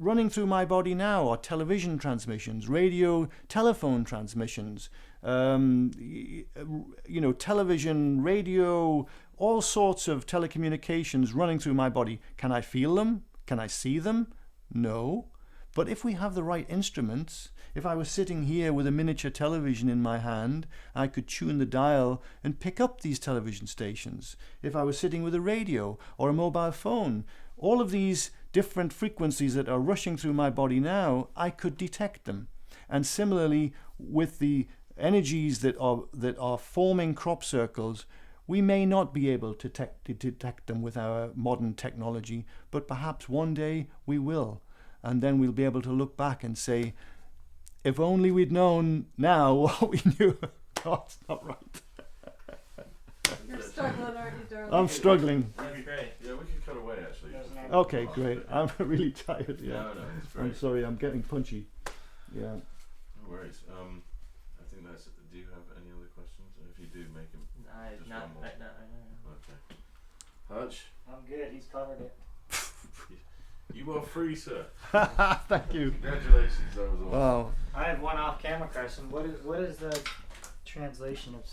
Running through my body now are television transmissions, radio, telephone transmissions, television, radio, all sorts of telecommunications running through my body. Can I feel them? Can I see them? No. But if we have the right instruments, if I was sitting here with a miniature television in my hand, I could tune the dial and pick up these television stations. If I was sitting with a radio or a mobile phone, all of these different frequencies that are rushing through my body now, I could detect them. And similarly, with the energies that are forming crop circles, we may not be able to detect them with our modern technology, but perhaps one day we will. And then we'll be able to look back and say, if only we'd known now what we knew. Oh, it's not right. You're struggling, aren't you, darling? I'm struggling. That's great. Yeah, we can cut away actually. Okay, great. I'm really tired. Yeah. No, it's great. I'm sorry. I'm getting punchy. Yeah. No worries. I think that's. Do you have any other questions? If you do, make them. Just Not one more. right now. Okay. Hutch, I'm good. He's covered it. you are free, sir. Thank you. Congratulations. That was awesome. Wow. I have one off-camera question. What is the translation of